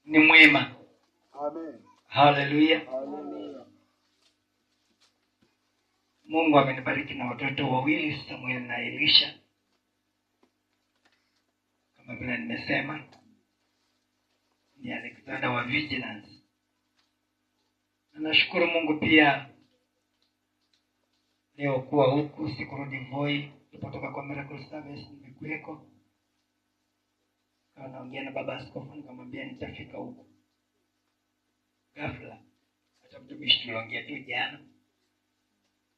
ni mwema. Amen. Haleluya. Hallelujah. Mungu amenibariki na watoto wawili, Samuel na Elisha. Kama vile nimesema, ni Alexander wa Vigilance. Na nashukuru Mungu pia leo kuwa huku, sikurudi Voi. Tulipotoka kwa Miracle Service nimekuweko. Naongea na baba askofu, nikamwambia nitafika huku. Ghafla hata mtumishi tuliongea tu jana,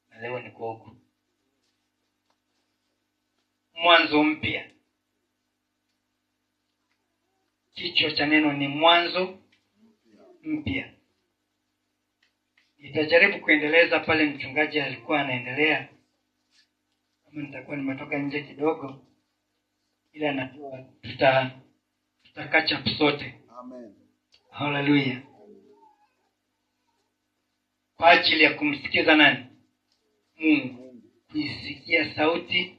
na leo niko huku. Mwanzo mpya. Kichwa cha neno ni mwanzo mpya. Nitajaribu kuendeleza pale mchungaji alikuwa anaendelea. Kama nitakuwa nimetoka nje kidogo, ila najua tutakacha sote. Amen. Haleluya. Kwa ajili ya kumsikiza nani? Mungu. Kuisikia sauti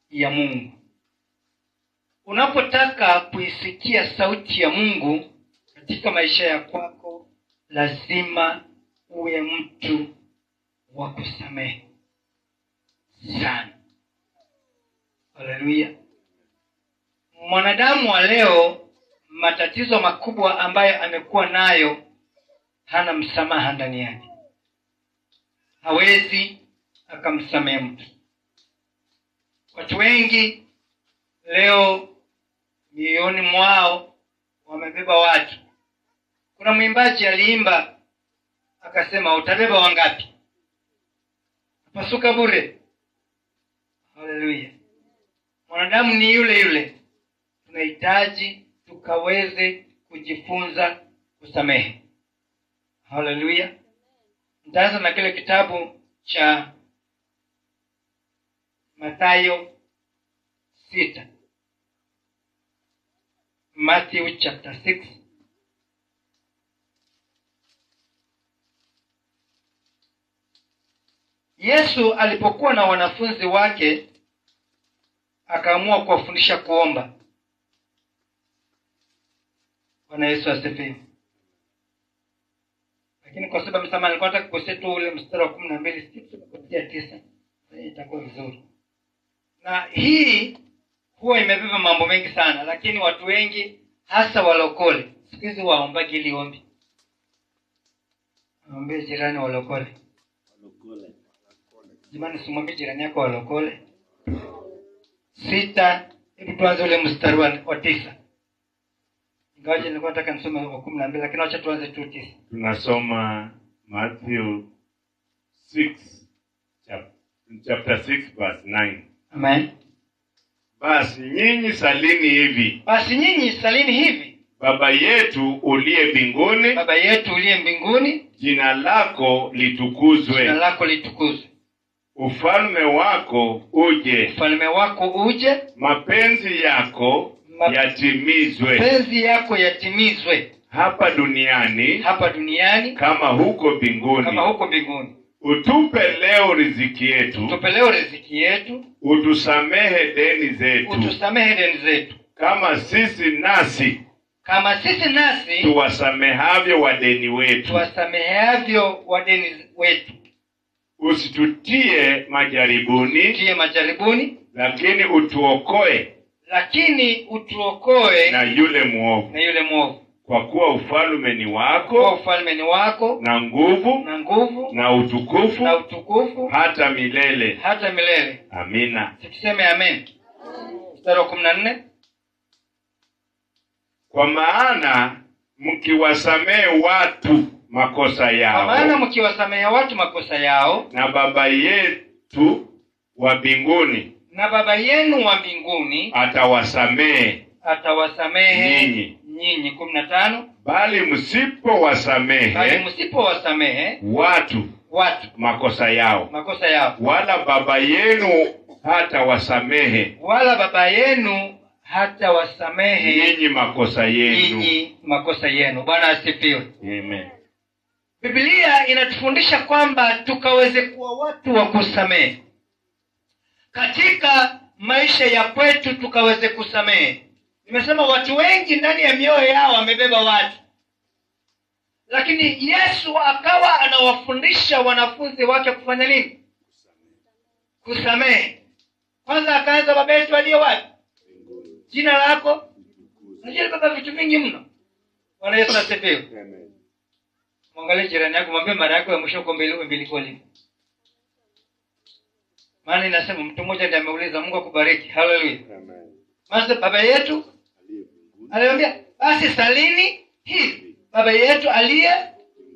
ya Mungu. Unapotaka kuisikia sauti ya Mungu katika maisha ya kwako, lazima uwe mtu wa kusamehe sana. Haleluya. Mwanadamu wa leo, matatizo makubwa ambayo amekuwa nayo, hana msamaha ndani yake. Hawezi akamsamehe mtu. Watu wengi leo mioyoni mwao wamebeba watu. Kuna mwimbaji aliimba akasema, utabeba wangapi? Pasuka bure. Haleluya. Mwanadamu ni yule yule. Tunahitaji tukaweze kujifunza kusamehe. Haleluya. Nitaanza na kile kitabu cha Mathayo 6. Matthew chapter 6. Yesu alipokuwa na wanafunzi wake, akaamua kuwafundisha kuomba. Bwana Yesu asifiwe. Lakini kwa sababu msamaha nilikuwa nataka kukosia tu ule mstari wa 12, sisi tunakutia 9. Itakuwa vizuri. Na hii huwa imebeba mambo mengi sana, lakini watu wengi hasa walokole siku hizi waombagi ili ombi. Naombe jirani walokole. Walokole. Jamani, simwambie jirani yako walokole. 6, hebu tuanze ule mstari wa 9. Ingawaje nilikuwa nataka nisome wa 12, lakini acha tuanze tu 9. Tunasoma Matthew 6 chapter 6 verse 9. Amen. Basi nyinyi salini hivi. Baba yetu uliye mbinguni. Baba yetu uliye mbinguni. Jina lako litukuzwe. Jina lako litukuzwe. Ufalme wako uje. Ufalme wako uje. Mapenzi yako yatimizwe. Mapenzi yako yatimizwe. Hapa duniani. Kama huko mbinguni. Utupe leo riziki yetu. Utusamehe deni zetu. Kama sisi nasi tuwasamehavyo wadeni wetu. Usitutie majaribuni. Lakini utuokoe na yule muovu. Kwa kuwa ufalme ni wako, na nguvu na utukufu hata milele. Amina. Tukiseme amen. Mstari wa 14. Kwa maana mkiwasamehe watu makosa yao, na Baba yetu wa mbinguni atawasamehe nyinyi. 15. Bali msipowasamehe watu makosa yao, wala Baba yenu hata wasamehe nyinyi makosa yenu. Bwana asifiwe. Amen. Biblia inatufundisha kwamba tukaweze kuwa watu wa kusamehe. Katika maisha ya kwetu tukaweze kusamehe. Nimesema watu wengi ndani ya mioyo yao wamebeba watu, lakini Yesu akawa anawafundisha wanafunzi wake kufanya nini? Kusamehe. Kwanza akaanza, baba yetu aliye wapi? Jina lako. Unajua baba vitu vingi mno. Bwana Yesu asifiwe. Amen. Mwangalie jirani yako, mwambie mara yako ya mwisho umbiliko lini. Maana inasema mtu mmoja ndiye ameuliza, Mungu akubariki. Haleluya. Amen. Basi baba yetu aliambia, basi salini hivi: baba yetu aliye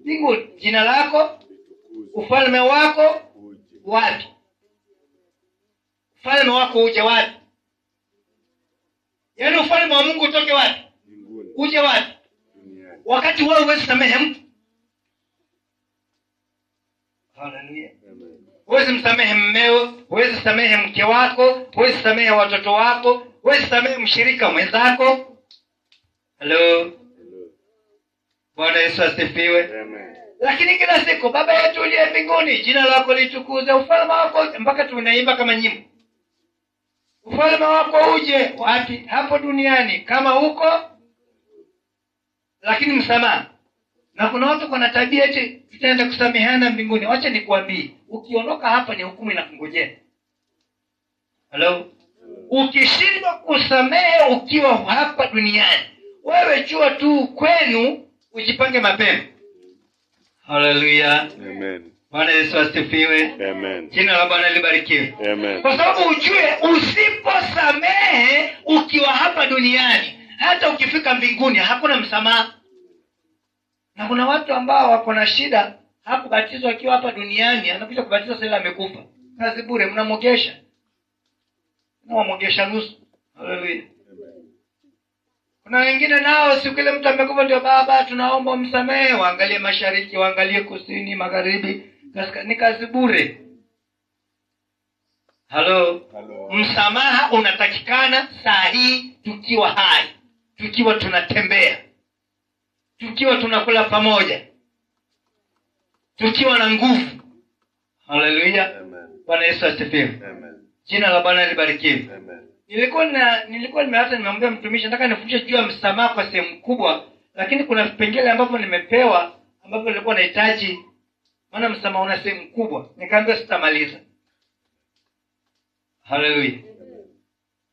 mbinguni, jina lako, ufalme wako wapi? Ufalme wako uje wapi? Yaani ufalme wa Mungu utoke wapi? Uje wapi? Wakati wewe huwezi samehe mtu. Haleluya. Huwezi msamehe mmeo, huwezi samehe mke wako, huwezi samehe watoto wako, huwezi samehe mshirika mwenzako. Hello. Bwana Yesu asifiwe. Amen. Lakini kila siku, baba yetu uliye mbinguni, jina lako litukuzwe, ufalme wako, mpaka tunaimba kama nyimbo. Ufalme wako uje wapi? Hapo duniani kama huko. Lakini msamaha. Na kuna watu wana tabia eti tutaenda kusameheana mbinguni. Wacha nikwambie, ukiondoka hapa ni hukumu inakungojea. Hello. Ukishindwa kusamehe ukiwa hapa duniani, wewe jua tu kwenu ujipange mapema. Haleluya. Amen. Bwana Yesu asifiwe. Amen. Jina la Bwana libarikiwe. Amen. Kwa sababu ujue, usiposamehe ukiwa hapa duniani, hata ukifika mbinguni hakuna msamaha. Na kuna watu ambao wako na shida, hakubatizwa akiwa hapa duniani, anakuja kubatizwa sasa amekufa. Kazi bure, mnamwogesha. Mnamwogesha nusu. Haleluya. Kuna wengine nao siku ile mtu amekufa ndio, baba tunaomba umsamehe, waangalie mashariki, waangalie kusini, magharibi, ni kazi bure. Halo. Msamaha unatakikana saa hii tukiwa hai, tukiwa tunatembea, tukiwa tunakula pamoja, tukiwa na nguvu. Haleluya. Bwana Yesu asifiwe. Jina la Bwana libarikiwe. Nilikuwa nimemwambia mtumishi nataka nifundishe juu ya msamaha kwa sehemu kubwa, lakini kuna vipengele ambavyo nimepewa ambavyo nilikuwa nahitaji, maana msamaha una sehemu kubwa. Nikaambia sitamaliza. Haleluya.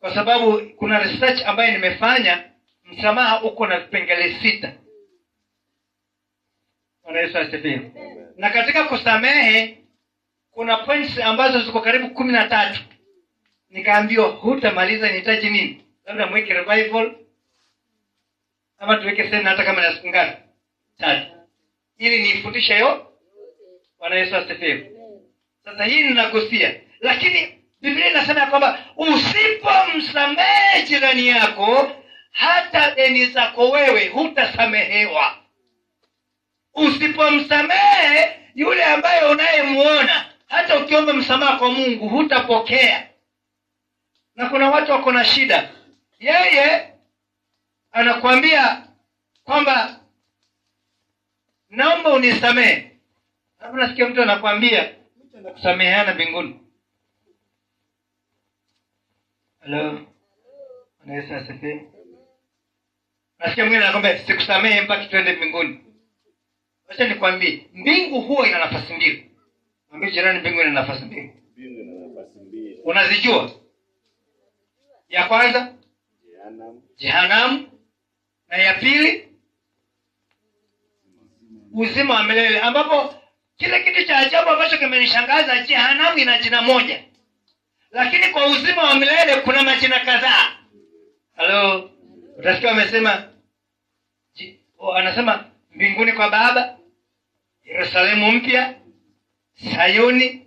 Kwa sababu kuna research ambayo nimefanya, msamaha uko na vipengele 6. Bwana Yesu asifiwe. Na katika kusamehe kuna points ambazo ziko karibu 13. Nikaambiwa hutamaliza, nihitaji nini? Labda mweke revival ama tuweke sena hata kama na siku ngapi? 3. Ili nifundishe hiyo. Bwana Yesu asifiwe. Sasa hii ninagusia, lakini Biblia inasema kwamba usipomsamehe jirani yako, hata deni zako wewe hutasamehewa. Usipomsamehe yule ambaye unayemuona, hata ukiomba msamaha kwa Mungu hutapokea. Na kuna watu wako na shida, yeye anakuambia kwamba naomba unisamehe. Hapo nasikia mtu anakuambia kusameheana mbinguni. Hello. Yesu asifiwe. Nasikia mwingine anakuambia sikusamehe mpaka tuende mbinguni. Acha nikwambie, mbingu huwa ina nafasi mbili. Mwambie jirani, mbingu ina nafasi mbili. Mbingu ina nafasi mbili. Unazijua? Ya kwanza Jehanamu, na ya pili uzima wa milele, ambapo kile kitu cha ajabu ambacho kimenishangaza, Jehanamu ina jina moja, lakini kwa uzima wa milele kuna majina kadhaa. Halo. Utasikia wamesema anasema mbinguni kwa Baba, Yerusalemu mpya, Sayuni,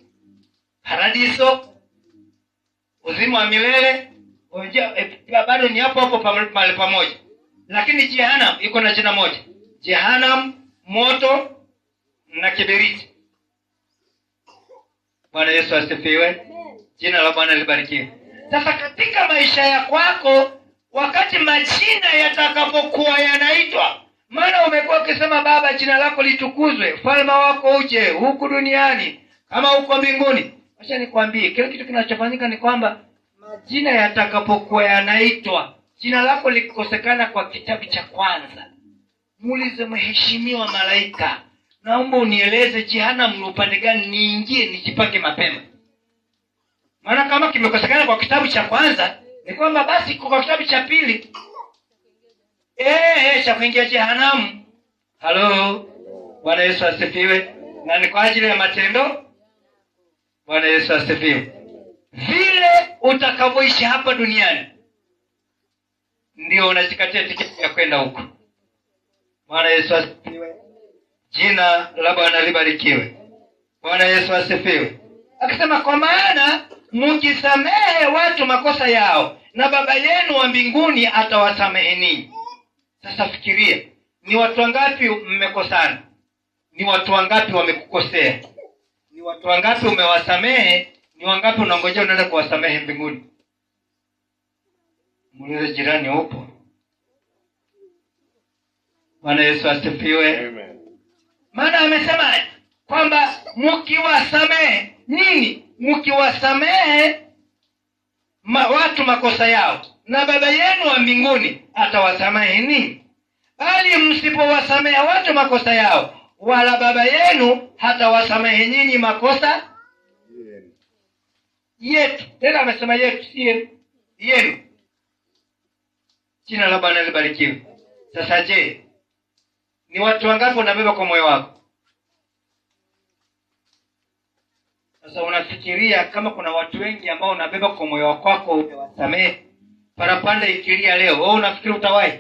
paradiso, uzima wa milele. Bado ni hapo pale pamoja, lakini Jehanamu iko na jina moja. Jehanamu, moto na kiberiti. Bwana Yesu asifiwe. Jina la Bwana libarikiwe. Sasa katika maisha ya kwako, wakati majina yatakapokuwa yanaitwa, maana umekuwa ukisema Baba jina lako litukuzwe, ufalme wako uje huku duniani kama huko mbinguni. Acha nikwambie, kile kitu kinachofanyika ni kwamba majina yatakapokuwa yanaitwa, jina lako likikosekana kwa kitabu cha kwanza, muulize mheshimiwa malaika, naomba unieleze jehanamu ni upande gani niingie nijipake mapema. Maana kama kimekosekana kwa kitabu cha kwanza, ni kwamba basi kwa kitabu cha pili cha kuingia jehanamu. Halo, Bwana Yesu asifiwe. Na ni kwa ajili ya matendo. Bwana Yesu asifiwe. Vile utakavyoishi hapa duniani ndio unajikatia tiketi ya kwenda huko. Bwana Yesu asifiwe. Jina la Bwana libarikiwe. Bwana Yesu asifiwe. Akisema kwa maana mkisamehe watu makosa yao, na Baba yenu wa mbinguni atawasamehe ninyi. Sasa fikiria, ni watu wangapi mmekosana? Ni watu wangapi wamekukosea? Ni watu wangapi umewasamehe? Ni wangapi unangojea unaenda kuwasamehe mbinguni? Muulize jirani, upo? Bwana Yesu asifiwe. Amen. Maana amesema kwamba mkiwasamehe nini? Mkiwasamehe watu makosa yao, na Baba yenu wa mbinguni atawasamehe ninyi. Bali msipowasamehe watu makosa yao, wala Baba yenu hatawasamehe nyinyi makosa yetu. Tena amesema yetu, si yenu. Jina la Bwana libarikiwe. Sasa je, ni watu wangapi unabeba kwa moyo wako? Sasa unafikiria kama kuna watu wengi ambao unabeba kwa moyo wako umewasamehe, parapanda ikilia leo, wewe unafikiri utawahi?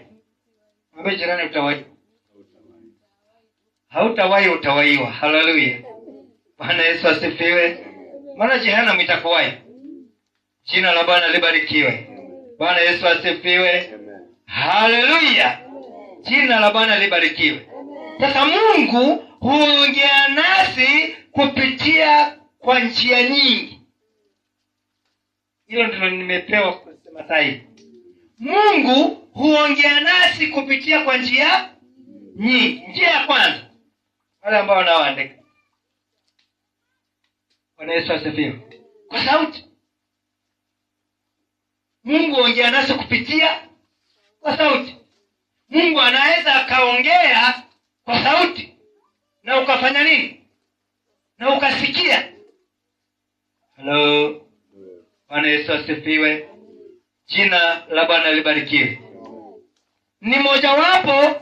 Mwambie jirani utawahi. Hautawahi, utawaiwa. Haleluya. Bwana Yesu asifiwe. Maana jehanamu itakuwahi. Jina la Bwana libarikiwe. Bwana Yesu asifiwe. Haleluya. Jina la Bwana libarikiwe. Sasa Mungu huongea nasi kupitia kwa njia nyingi. Hilo ndilo nimepewa kusema sahihi. Mungu huongea nasi kupitia kwa njia nyingi. Njia ya kwanza, wale ambao wanaoandika. Bwana Yesu asifiwe. Kwa sauti. Mungu huongea nasi kupitia kwa sauti. Mungu anaweza akaongea kwa sauti na ukafanya nini? Na ukasikia. Hello. Bwana Yesu asifiwe. Jina la Bwana libarikiwe. Ni mojawapo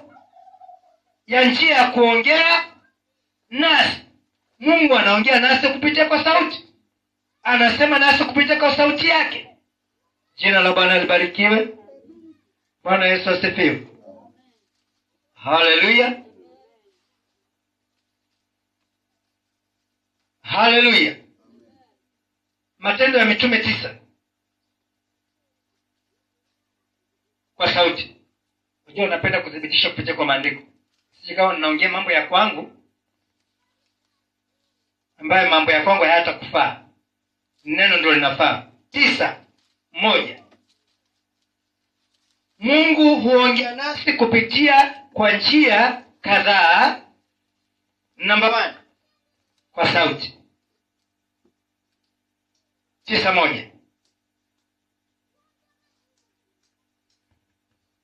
ya njia ya kuongea nasi. Mungu anaongea nasi kupitia kwa sauti. Anasema nasi kupitia kwa sauti yake. Jina la Bwana libarikiwe. Bwana Yesu asifiwe. Haleluya. Haleluya. Matendo ya Mitume 9. Kwa sauti. Unajua unapenda kudhibitisha kupitia kwa maandiko. Sisi kama ninaongea mambo ya kwangu ambayo mambo ya kwangu hayatakufaa. Neno ndio linafaa. 9:1. Mungu huongea nasi kupitia kwa njia kadhaa. Namba 1, kwa sauti. 9:1.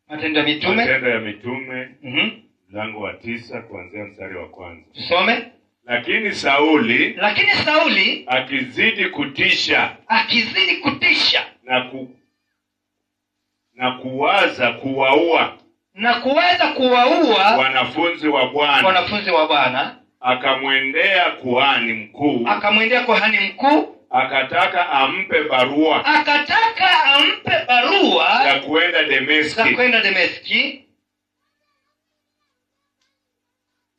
Matendo ya Mitume. Matendo ya Mitume. Mlango wa 9 kuanzia mstari wa kwanza. Tusome. Lakini Sauli akizidi kutisha na kuwaza kuwaua wanafunzi wa Bwana, akamwendea kuhani mkuu akataka ampe barua ya kwenda Dameski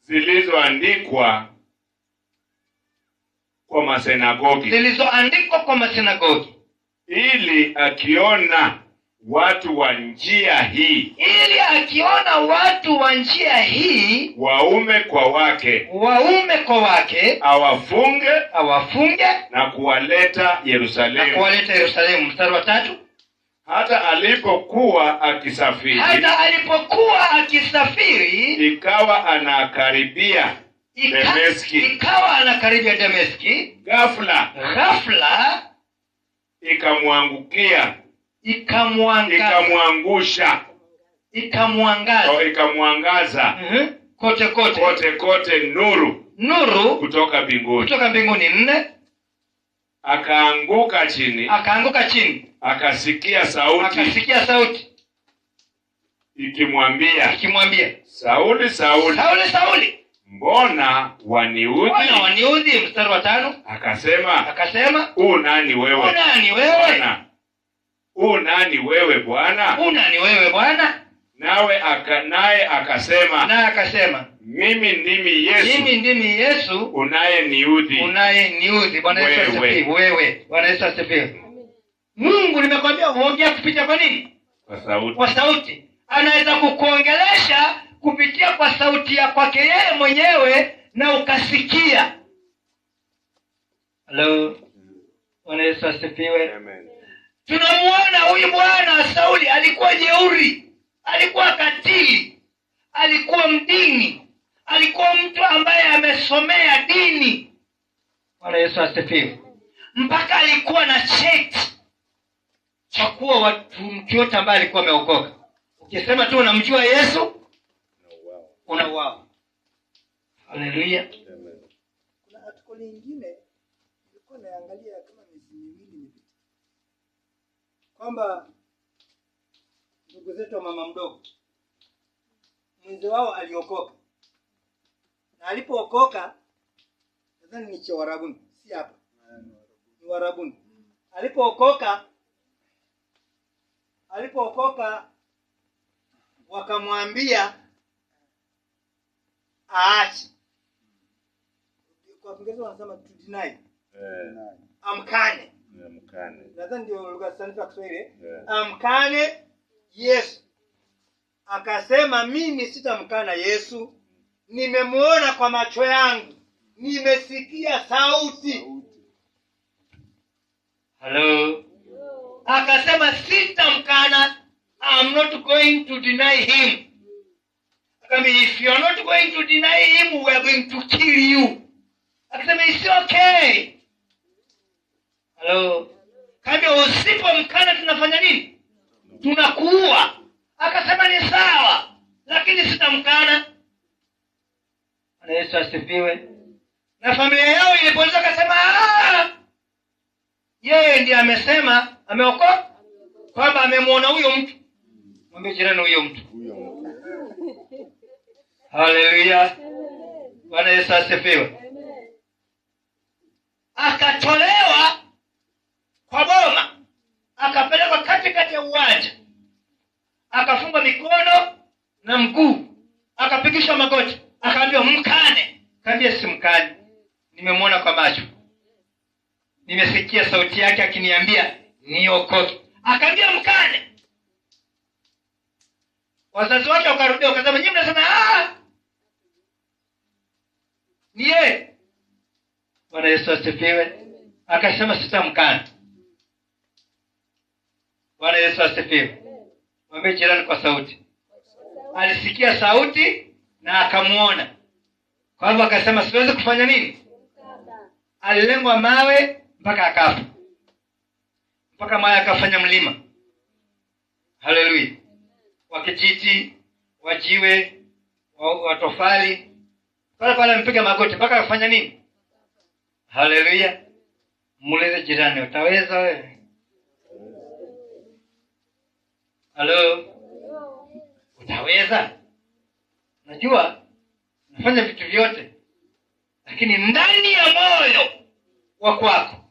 zilizoandikwa kwa masinagogi, ili akiona watu wa njia hii waume kwa wake awafunge na kuwaleta Yerusalemu. Mstari wa 3. Hata alipokuwa akisafiri ikawa anakaribia Dameski, ghafla ikamwangukia ikamwangusha, ikamwangaza kote kote nuru kutoka mbinguni. 4 Akaanguka chini, akasikia sauti ikimwambia, Sauli, Sauli, mbona waniudhi? Mstari wa 5 akasema, u nani wewe Bwana? Naye akasema, mimi ndimi Yesu unayeniudhi. Bwana Yesu asifiwe. Wewe, Bwana Yesu asifiwe. Mungu nimekwambia uongea kupitia kwa nini? Kwa sauti. Anaweza kukuongelesha kupitia kwa sauti ya kwake yeye mwenyewe na ukasikia. Hello. Bwana Yesu asifiwe. Amen. Tunamuona huyu bwana Sauli alikuwa jeuri, alikuwa katili, alikuwa mdini, alikuwa mtu ambaye amesomea dini. Bwana Yesu asifiwe. Mpaka alikuwa na cheti cha kuwa mtu yote ambaye alikuwa ameokoka. Ukisema tu unamjua Yesu, unauawa. Haleluya. Kuna article nyingine nilikuwa naangalia kama miezi miwili imepita, kwamba ndugu zetu wa mama mdogo, mwenzi wao aliokoka, na alipookoka, nadhani ni Warabuni, si hapa, ni Warabuni. Alipookoka wakamwambia aache. Kwa Kiingereza wanasema to deny. Amkane. Nadhani ndio lugha sanifu ya Kiswahili. Amkane Yesu. Akasema, mimi sitamkana Yesu. Nimemuona kwa macho yangu. Nimesikia sauti. Hello. Akasema sitamkana. I'm not going to deny him. Akasema, if you are not going to deny him, we are going to kill you. Akasema, it's okay. Hello. Kama usipomkana tunafanya nini? Tunakuua. Akasema ni sawa, lakini sitamkana. Bwana Yesu asifiwe. Na familia yao ilipoanza akasema, yeye ndiye amesema ameokoka, kwamba amemuona huyo mtu. Mwambie jirani huyo mtu. Haleluya. Bwana Yesu asifiwe. Akatolewa kwa boma, akapelekwa katikati ya uwanja, akafungwa mikono na mguu, akapigishwa magoti, akaambiwa mkane. Kaambia simkane, nimemuona kwa macho, nimesikia sauti yake akiniambia niokoke. Akaambia mkane. Wazazi wake wakarudia wakasema, nyinyi mnasema ni yeye. Bwana Yesu asifiwe. Akasema sitamkana. Bwana Yesu asifiwe. Mwambie jirani kwa sauti. Alisikia sauti na akamuona. Kwa hivyo akasema siwezi kufanya nini? Alilengwa mawe mpaka akafa. Mpaka mawe akafanya mlima. Haleluya. Wa kijiti, wa jiwe, wa tofali. Pale ampiga magoti mpaka akafanya nini? Haleluya. Muulize jirani, utaweza wewe? Halo. Utaweza? Najua nafanya vitu vyote, lakini ndani ya moyo wa kwako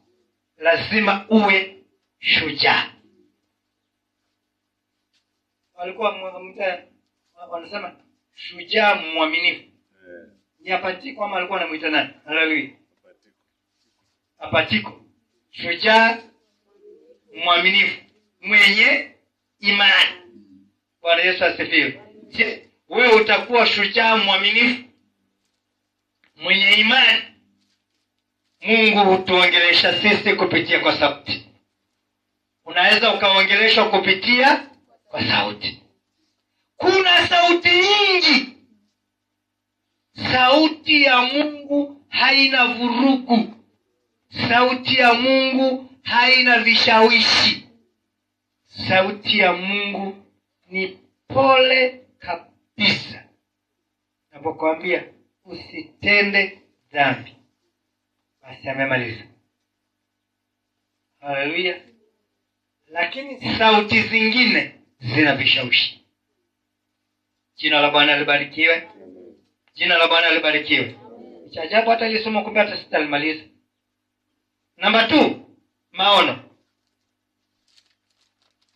lazima uwe shujaa. Walikuwa wanasema shujaa mwaminifu. Ni Apatiko ama alikuwa anamuita nani? Haleluya. Apatiko. Shujaa mwaminifu, mwenye imani. Bwana Yesu asifiwe. Je, wewe utakuwa shujaa mwaminifu, mwenye imani? Mungu hutuongelesha sisi kupitia kwa sauti. Unaweza ukaongeleshwa kupitia kwa sauti. Kuna sauti nyingi. Sauti ya Mungu haina vurugu. Sauti ya Mungu haina vishawishi. sauti ya Mungu ni pole kabisa. Napokuambia usitende dhambi, basi amemaliza. Haleluya. Lakini sauti zingine zina vishawishi. Jina la Bwana libarikiwe. Jina la Bwana libarikiwe. Cha ajabu hata ile somo kumbe hata sitalimaliza. Namba 2, maono.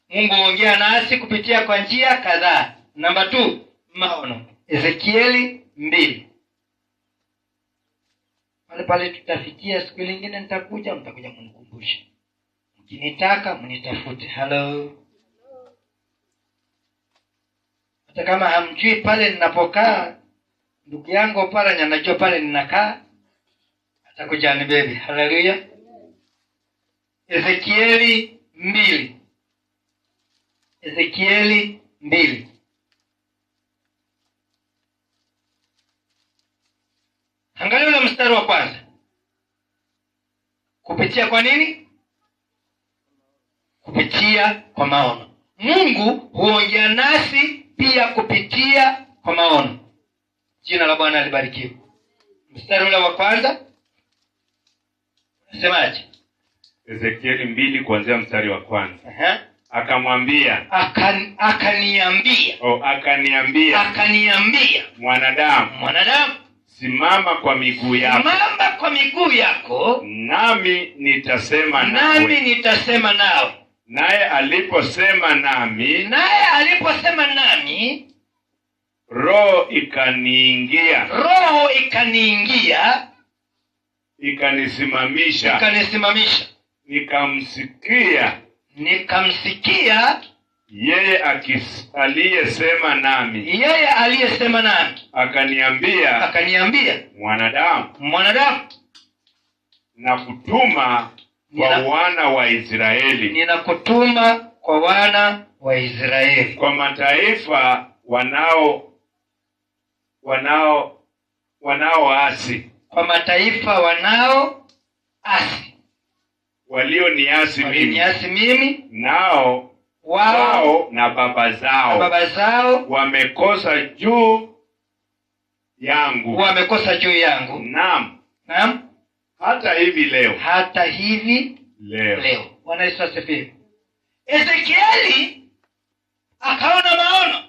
Mungu huongea nasi kupitia kwa njia kadhaa. Namba 2, maono. Ezekieli 2. Pale tutafikia siku nyingine, mtakuja kunikumbusha. Mkinitaka mnitafute. Hello. Hata kama hamjui pale ninapokaa, ndugu yangu pale anajua pale ninakaa, atakuja anibebe. Haleluya. Ezekieli 2. Ezekieli 2. Angalia ule mstari wa kwanza. Kupitia kwa nini? Kupitia kwa maono. Mungu huongea nasi pia kupitia kwa maono. Jina la Bwana libarikiwe. Mstari ule wa kwanza nasemaje? Ezekieli 2 kuanzia mstari wa kwanza. Akamwambia, akaniambia, mwanadamu, simama kwa miguu yako, nami nitasema nawe. Naye aliposema nami, roho ikaniingia, ikanisimamisha. Nikamsikia yeye aliyesema nami. Akaniambia, mwanadamu, nakutuma kwa wana wa Israeli. Kwa mataifa wanaoasi. Walioniasi mimi. Nao wao na baba zao wamekosa juu yangu. Naam. Hata hivi leo. Bwana Yesu asifiwe. Ezekieli akaona maono.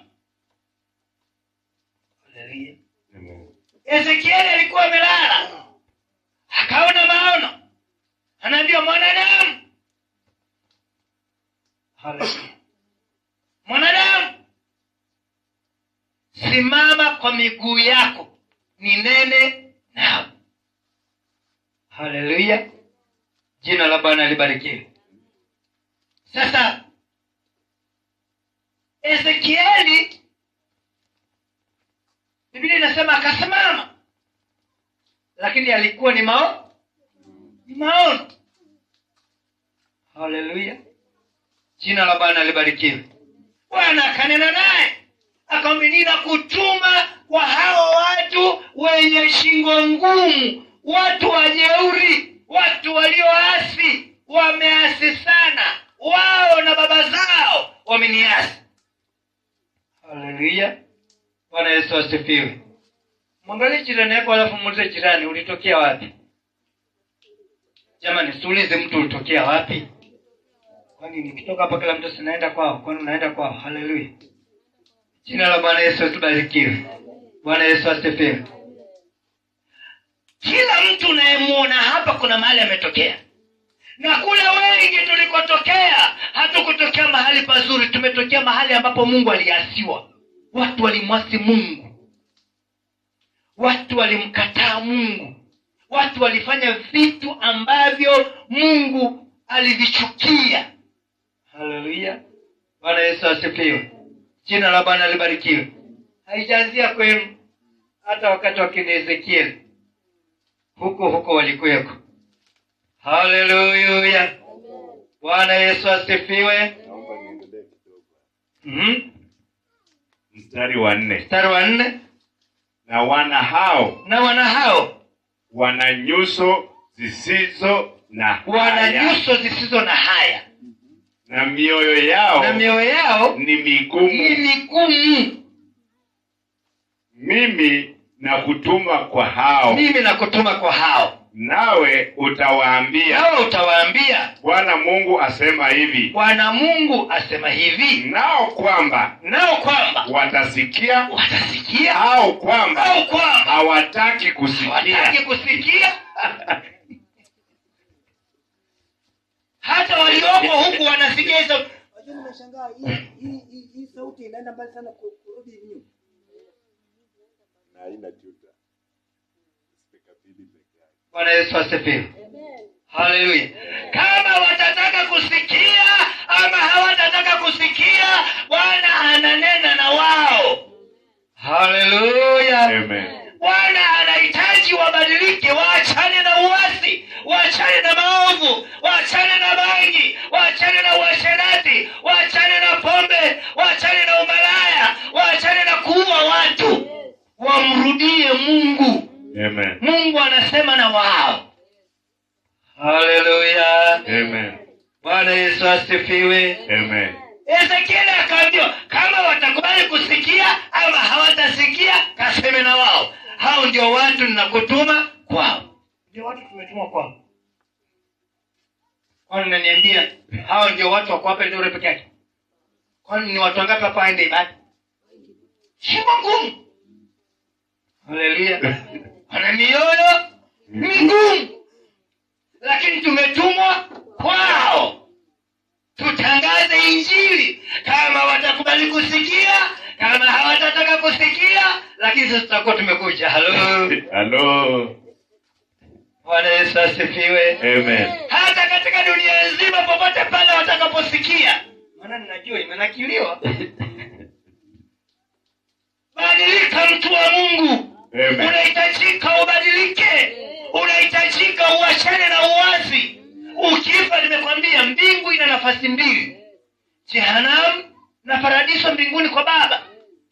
Haleluya. Ezekieli alikuwa amelala, akaona maono. Anaambia mwanadamu, simama kwa miguu yako, ninene nao. Haleluya. Jina la Bwana libarikiwe. Sasa Ezekieli, Biblia inasema akasimama, lakini alikuwa ni maono. Haleluya. Jina la Bwana libarikiwe. Bwana akanena naye, akamwambia, ninakutuma kwa hao watu wenye shingo ngumu, watu wajeuri, watu walioasi, wameasi sana, wao na baba zao wameniasi. Haleluya. Bwana Yesu asifiwe. Mwangalie jirani yako alafu muulize jirani, ulitokea wapi? Jamani, siulize mtu ulitokea wapi. Kwani nikitoka hapa kila mtu sinaenda kwao? Kwani unaenda kwao? Haleluya. Jina la Bwana Yesu libarikiwe. Bwana Yesu asifiwe. Kila mtu unayemuona hapa kuna mahali ametokea. Na kule wengi tulikotokea, hatukutokea mahali pazuri, tumetokea mahali ambapo Mungu aliasiwa. Watu walimwasi Mungu. Watu walimkataa Mungu. Watu walifanya vitu ambavyo Mungu alivichukia. Haleluya. Bwana Yesu asifiwe. Jina la Bwana libarikiwe. Haijaanzia kwenu, hata wakati wa kina Ezekieli huko walikuweko. Haleluya. Bwana Yesu asifiwe. Mstari wa 4. Na wana hao wana nyuso zisizo na haya. na mioyo yao ni migumu. Mimi nakutuma kwa hao. Nawe utawaambia Bwana Mungu asema hivi. Nao kwamba watasikia au kwamba hawataki kusikia. Hata walioko huku wanasikia hizo. Wajua nimeshangaa hii sauti inaenda mbali sana kurudi nyuma. Na haina tuta. Speaker pili peke yake. Bwana Yesu asifiwe. Amen. Haleluya. Kama watataka kusikia ama hawatataka kusikia, Bwana ananena na wao. Haleluya. Amen. Bwana anahitaji wabadilike, waachane na uasi, waachane na maovu, waachane na bangi, waachane na uasherati, waachane na pombe, waachane na umalaya, waachane na kuua watu, wamrudie Mungu. Amen. Mungu anasema na wao. Haleluya. Amen. Bwana Yesu asifiwe. Amen. Ezekiel akaambiwa kama watakubali kusikia ama hawatasikia, kaseme na wao. Hao ndio watu ninakutuma kwao. Ndio watu tumetumwa kwao. Kwani unaniambia hao ndio watu wako hapa ndio peke yake? Kwani ni watu wangapi hapa waende ibada? Shimo ngumu. Haleluya. Ana mioyo migumu. Lakini tumetumwa kwao. Tutangaze Injili. Kama watakubali kusikia, kama hawatataka kusikia, lakini sisi tutakuwa tumekuja. Halo. Bwana Yesu asifiwe. Amen. Hata katika dunia nzima popote pale watakaposikia. Maana ninajua imenakiliwa. Badilika mtu wa Mungu. Amen. Unahitajika ubadilike. Unahitajika uachane na uasi. Ukifa nimekwambia mbingu ina nafasi mbili. Jehanamu na paradiso mbinguni kwa Baba.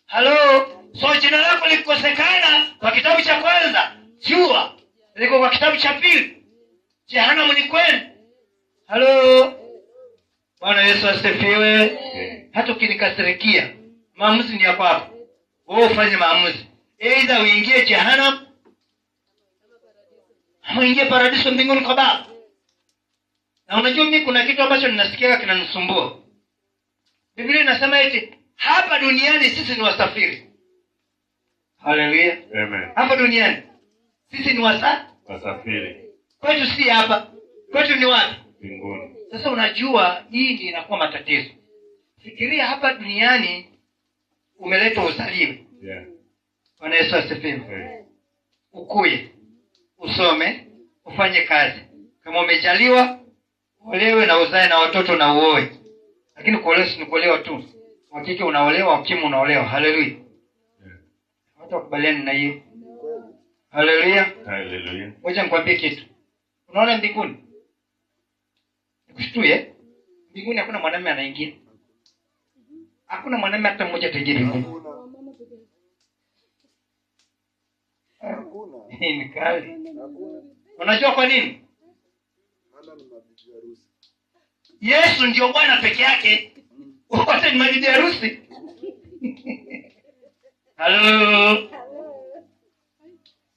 Halo. So jina lako likikosekana kwa kitabu cha kwanza, jua liko kwa kitabu cha pili. Jehanamu ni kwenu. Halo. Bwana Yesu asifiwe. Hata ukinikasirikia, maamuzi ni yako hapo. Wewe ufanye maamuzi. Aidha uingie jehanamu ama uingie paradiso mbinguni kwa Baba. Na unajua mimi kuna kitu ambacho ninasikia kinanisumbua. Biblia inasema eti hapa duniani sisi ni wasafiri. Haleluya. Amen. Hapa duniani sisi ni wasafiri. Kwetu si hapa. Kwetu ni wapi? Mbinguni. Sasa unajua hii ndio inakuwa matatizo. Fikiria hapa duniani umeletwa uzaliwe. Yeah. Bwana Yesu asifiwe. Ukuye, usome, ufanye kazi. Kama umejaliwa, olewe na uzae na watoto na uoe. Lakini kuolewa si kuolewa tu. Wakike unaolewa, wakimu unaolewa. Haleluya. Watu wakubaliani na hiyo. Haleluya. Haleluya. Ngoja nikwambie kitu. Unaona mbinguni? Nikushtue, mbinguni hakuna mwanamume anaingia. Hakuna mwanamume hata mmoja ataingia mbinguni. Hakuna. Hii ni kali. Hakuna. Unajua kwa nini? Maana ni mabibi harusi. Yesu ndio Bwana peke yake. Wote ni mabibi harusi. Halo.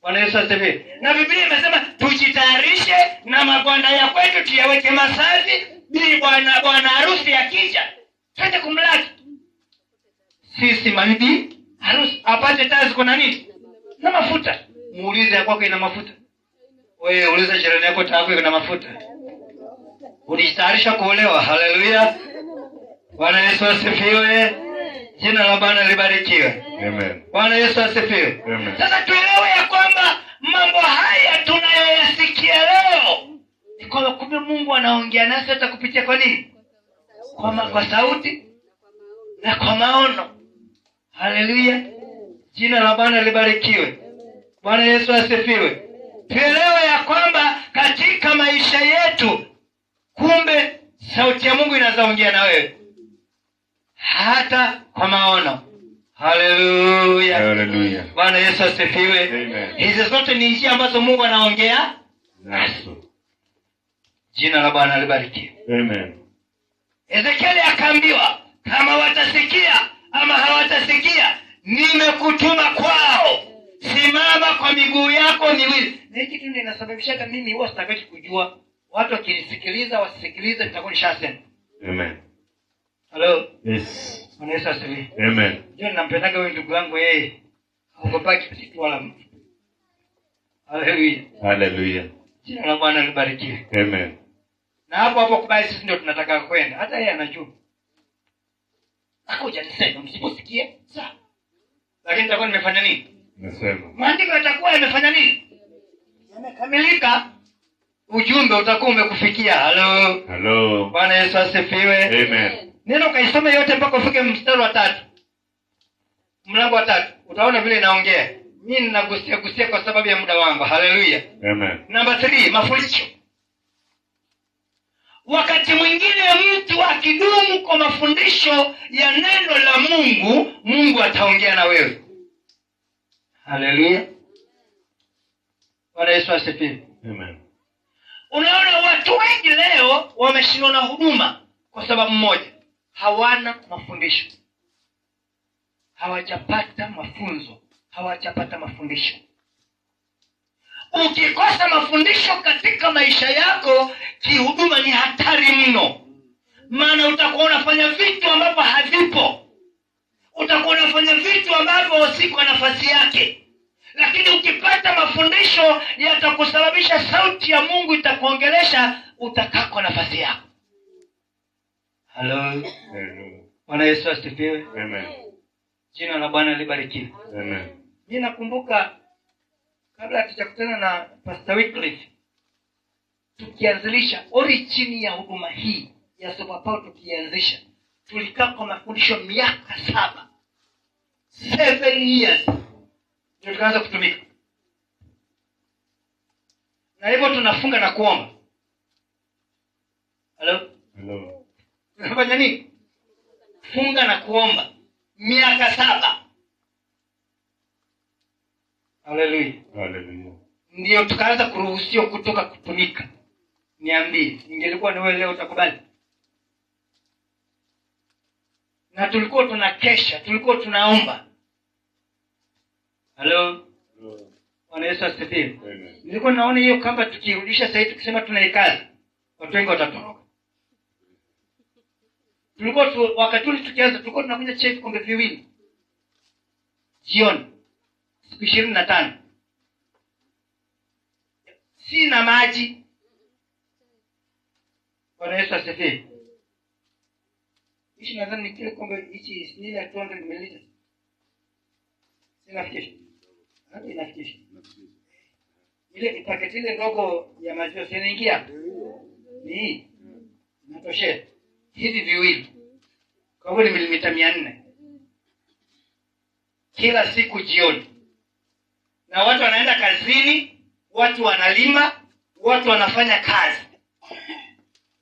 Bwana Yesu asifiwe. Na Biblia imesema tujitayarishe na magwanda ya kwetu tuyaweke masafi, ili bwana harusi akija twende kumlaki. Sisi mabibi harusi apate taa ziko na nini? Na mafuta. Muulize ya kwako ina mafuta. Wewe uliza jirani yako taa yako ina mafuta. Unajitayarisha kuolewa. Haleluya. Bwana Yesu asifiwe. Jina la Bwana libarikiwe. Amen. Bwana Yesu asifiwe. Amen. Sasa tuelewe ya kwamba mambo haya tunayoyasikia leo ni kwamba kumbe Mungu anaongea nasi hata kupitia kwa nini? Kwa sauti na kwa maono. Haleluya. Jina la Bwana libarikiwe. Bwana Yesu asifiwe. Tuelewe ya kwamba katika maisha yetu kumbe sauti ya Mungu inazaongea na wewe hata kwa maono. Haleluya. Haleluya. Bwana Yesu asifiwe. Amen. Hizi zote ni njia ambazo Mungu anaongea nasi. Jina la Bwana libarikiwe. Amen. Ezekieli akaambiwa, kama watasikia ama hawatasikia, nimekutuma kwao, simama kwa miguu yako miwili. Na hiki kitu ndio inasababisha mimi huwa sitaki kujua. Watu wakinisikiliza wasisikilize, nitakuwa nishasema. Amen. Hello. Yes. Yesu asifiwe. Amen. Ndio nampendaga wewe ndugu yangu, yeye haogopaki kitu wala mtu. Haleluya. Hallelujah. Jina la Bwana libarikiwe. Amen. Na hapo kubali sisi ndio tunataka kwenda. Hata yeye anajua. Akuja niseme msiposikie sawa. Lakini nitakuwa nimefanya nini? Nasema. Maandiko yatakuwa yamefanya nini? Yamekamilika. Ujumbe utakuwa umekufikia. Halo. Hello. Bwana Yesu asifiwe. Amen. Neno kaisome yote mpaka ufike mstari wa 3. Mlango wa 3. Utaona vile naongea. Mimi ninagusia kwa sababu ya muda wangu. Haleluya. Amen. Namba 3, mafundisho. Wakati mwingine mtu akidumu kwa mafundisho ya neno la Mungu, Mungu ataongea na wewe. Haleluya. Bwana Yesu asifiwe. Amen. Unaona watu wengi leo wameshindwa na huduma kwa sababu moja, hawana mafundisho. Hawajapata mafunzo, hawajapata mafundisho. Ukikosa mafundisho katika maisha yako, kihuduma ni hatari mno. Maana utakuwa unafanya vitu ambavyo havipo. Utakuwa unafanya vitu ambavyo si kwa nafasi yake. Lakini ukipata mafundisho yatakusababisha sauti ya Mungu itakuongelesha, utakaa kwa nafasi yako. Hello. Bwana Yesu asifiwe. Amen. Jina la Bwana libarikiwe. Amen. Mimi nakumbuka kabla hatujakutana na Pastor Wycliffe, tukianzilisha origin ya huduma hii ya Superpower, tukianzisha tulikaa kwa mafundisho miaka 7 years ndio tukaanza kutumika. Na hivyo tunafunga na kuomba. Hello. Tunafanya nini? Funga na kuomba miaka 7. Haleluya. Ndio tukaanza kuruhusiwa kutoka kutumika. Niambie, ingelikuwa ni wewe leo utakubali? Na tulikuwa tunakesha, tulikuwa tunaomba. Halo. Bwana Yesu asifiwe. Nilikuwa naona hiyo kamba tukirudisha sasa tukisema tunaikaza, watu wengi watatoroka. Wakati ule tukianza tulikuwa tunakunywa chai kombe 2 jioni. Siku 25. Sina maji. Bwana Yesu asifiwe. Hichi nadhani ni kile kombe hichi ni ile 200 ml. Sina fikishi. Hadi inafikisha. Ile paketi ile ndogo ya maziwa inaingia. Ni inatosha. Hivi 2. Kwa hivyo ni milimita 400. Kila siku jioni. Na watu wanaenda kazini, watu wanalima, watu wanafanya kazi.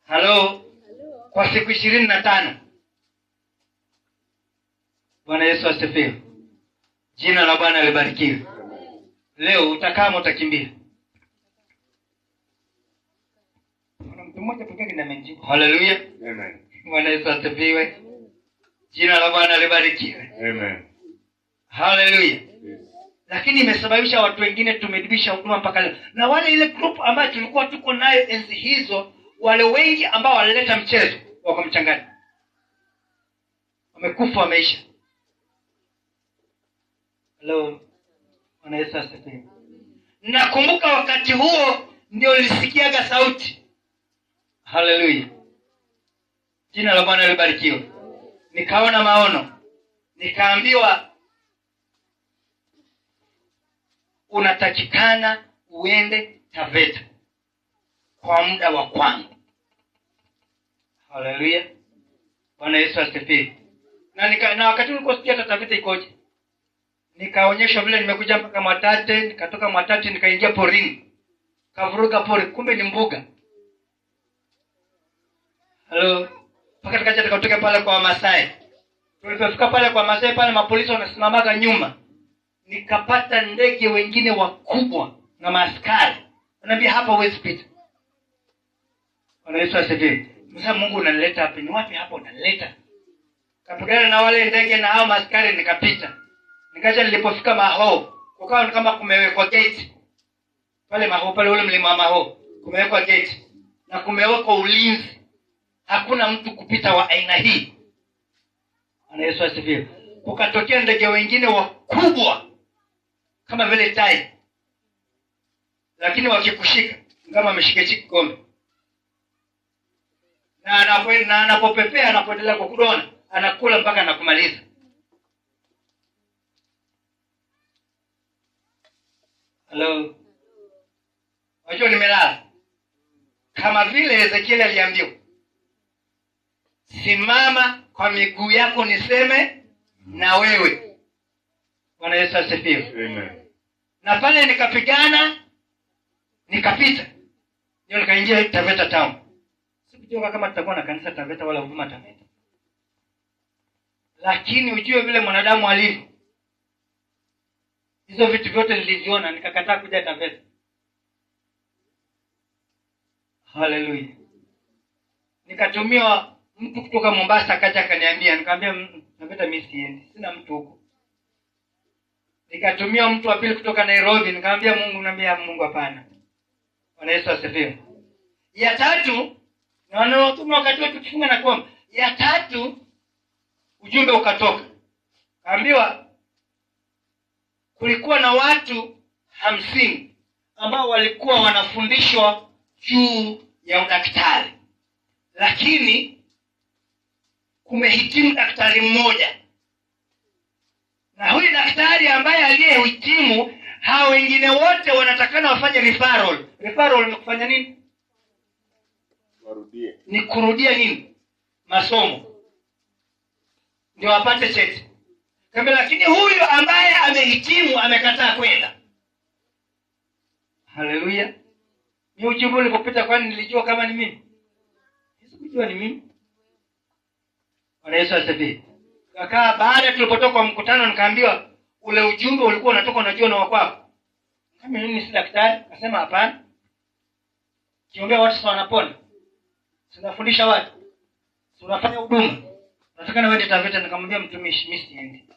Halo. Kwa siku 25. Bwana Yesu asifiwe. Jina la Bwana libarikiwe. Leo utakaa utakimbia. Kuna mtu mmoja pekee kinamjibu. Haleluya. Amen. Bwana Yesu asifiwe. Jina la Bwana libarikiwe. Amen. Haleluya. Lakini imesababisha watu wengine tumedibisha huduma mpaka leo. Na wale ile group ambayo tulikuwa tuko nayo enzi hizo, wale wengi ambao walileta mchezo wako mchangani. Wamekufa, wameisha. Hello. Bwana Yesu asifiwe. Nakumbuka wakati huo ndio nilisikiaga sauti. Haleluya. Jina la Bwana libarikiwe. Nikaona maono. Nikaambiwa unatakikana uende Taveta kwa muda wa kwangu. Haleluya. Bwana Yesu asifiwe. Na wakati ulikuwa sikia Taveta ikoje? Nikaonyeshwa vile nimekuja mpaka Mwatate, nikatoka Mwatate nikaingia porini. Kavuruga pori, kumbe ni mbuga. Halo. Mpaka tukaja tukatoka pale kwa Masai. Tulipofika pale kwa Masai pale mapolisi wanasimamaga nyuma. Nikapata ndege wengine wakubwa na maaskari. Wanaambia hapa huwezi pita. Bwana Yesu asifiwe. Sasa Mungu unanileta hapa, ni wapi hapo unanileta? Kapigana na wale ndege na hao maskari nikapita. Nikaja nilipofika Maho, kukawa kama kumewekwa gate. Pale Maho, pale ule mlima wa Maho, kumewekwa gate na kumewekwa ulinzi. Hakuna mtu kupita wa aina hii. Bwana Yesu asifiwe. Kukatokea ndege wengine wakubwa kama vile tai. Lakini wakikushika kama ameshika kikombe. Na anapopepea anapoendelea kukudona, anakula mpaka anakumaliza. Hello. Wajua nimelala. Kama vile Ezekiel aliambiwa, simama kwa miguu yako niseme na wewe. Bwana Yesu asifiwe. Amen. Na pale nikapigana, nikapita. Ndio nikaingia Taveta town. Sikujua kama tutakuwa na kanisa Taveta wala huduma Taveta. Lakini ujue vile mwanadamu alivyo. Hizo vitu vyote niliviona, nikakataa kuja Taveta. Hallelujah. Nikatumiwa mtu kutoka Mombasa akaja akaniambia, nikamwambia Taveta mimi siendi, sina mtu huko. Nikatumia mtu wa pili kutoka Nairobi, nikamwambia Mungu hapana. Bwana Yesu asifiwe. Ya tatu, na wakati wetu tufunga na kuomba. Ya tatu, ujumbe ukatoka. Kaambiwa kulikuwa na watu 50 ambao walikuwa wanafundishwa juu ya udaktari. Lakini kumehitimu daktari mmoja. Na huyu daktari ambaye aliyehitimu, hao wengine wote wanatakana wafanye referral. Referral ni kufanya nini? Warudie. Ni kurudia nini? Masomo. Ndio wapate cheti. Kama lakini huyu ambaye amehitimu amekataa kwenda. Haleluya. Ni ujumbe ulipopita, kwani nilijua kama ni mimi? Sikujua ni mimi. Bwana Yesu asifiwe. Kaka, baada tulipotoka kwa mkutano nikaambiwa ule ujumbe ulikuwa unatoka unajua na wako. Kama mimi si daktari, akasema hapana. Kiombea watu sawa wanapona. Sinafundisha watu. Tunafanya huduma. Nataka na wewe Taveta, nikamwambia mtumishi mimi siendi.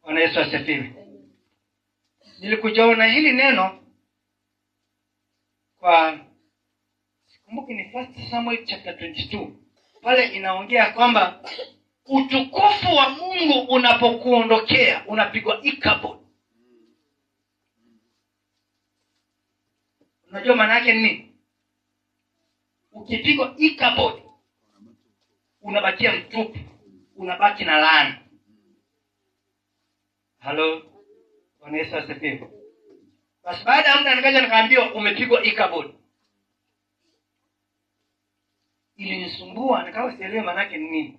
Bwana Yesu asifiwe. Nilikujaona hili neno kwa sikumbuki ni 1 Samuel chapter 22. Pale inaongea kwamba utukufu wa Mungu unapokuondokea unapigwa Ichabod. Unajua maana yake nini? Ukipigwa Ichabod unabakia mtupu, unabaki na laana. Halo. Bwana Yesu asifiwe. Basi baada ya muda nikaja nikaambiwa umepigwa Ichabod. Ilinisumbua, nikawa sielewi maana yake nini.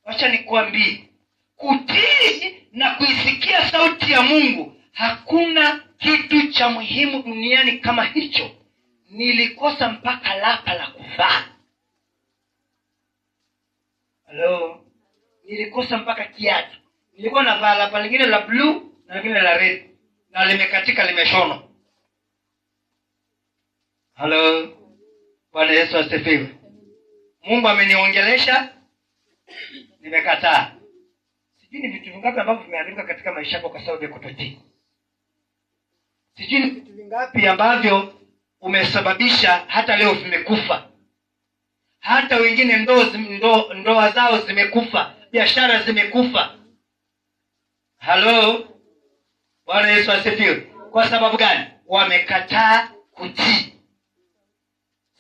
Acha nikwambie, kutii na kuisikia sauti ya Mungu, hakuna kitu cha muhimu duniani kama hicho. Nilikosa mpaka lapa la kuvaa. Halo. Nilikosa mpaka kiatu. Nilikuwa navaa lapa lingine la blue na lingine la red. Na limekatika, limeshonwa. Halo. Bwana Yesu asifiwe. Mungu ameniongelesha, nimekataa. Sijui ni vitu vingapi ambavyo vimeharibika katika maisha yako kwa sababu ya kutotii. Sijui ni vitu vingapi ambavyo umesababisha hata leo vimekufa. Hata wengine ndoa zao zimekufa, biashara zimekufa. Halo. Bwana Yesu asifiwe. Kwa sababu gani? Wamekataa kutii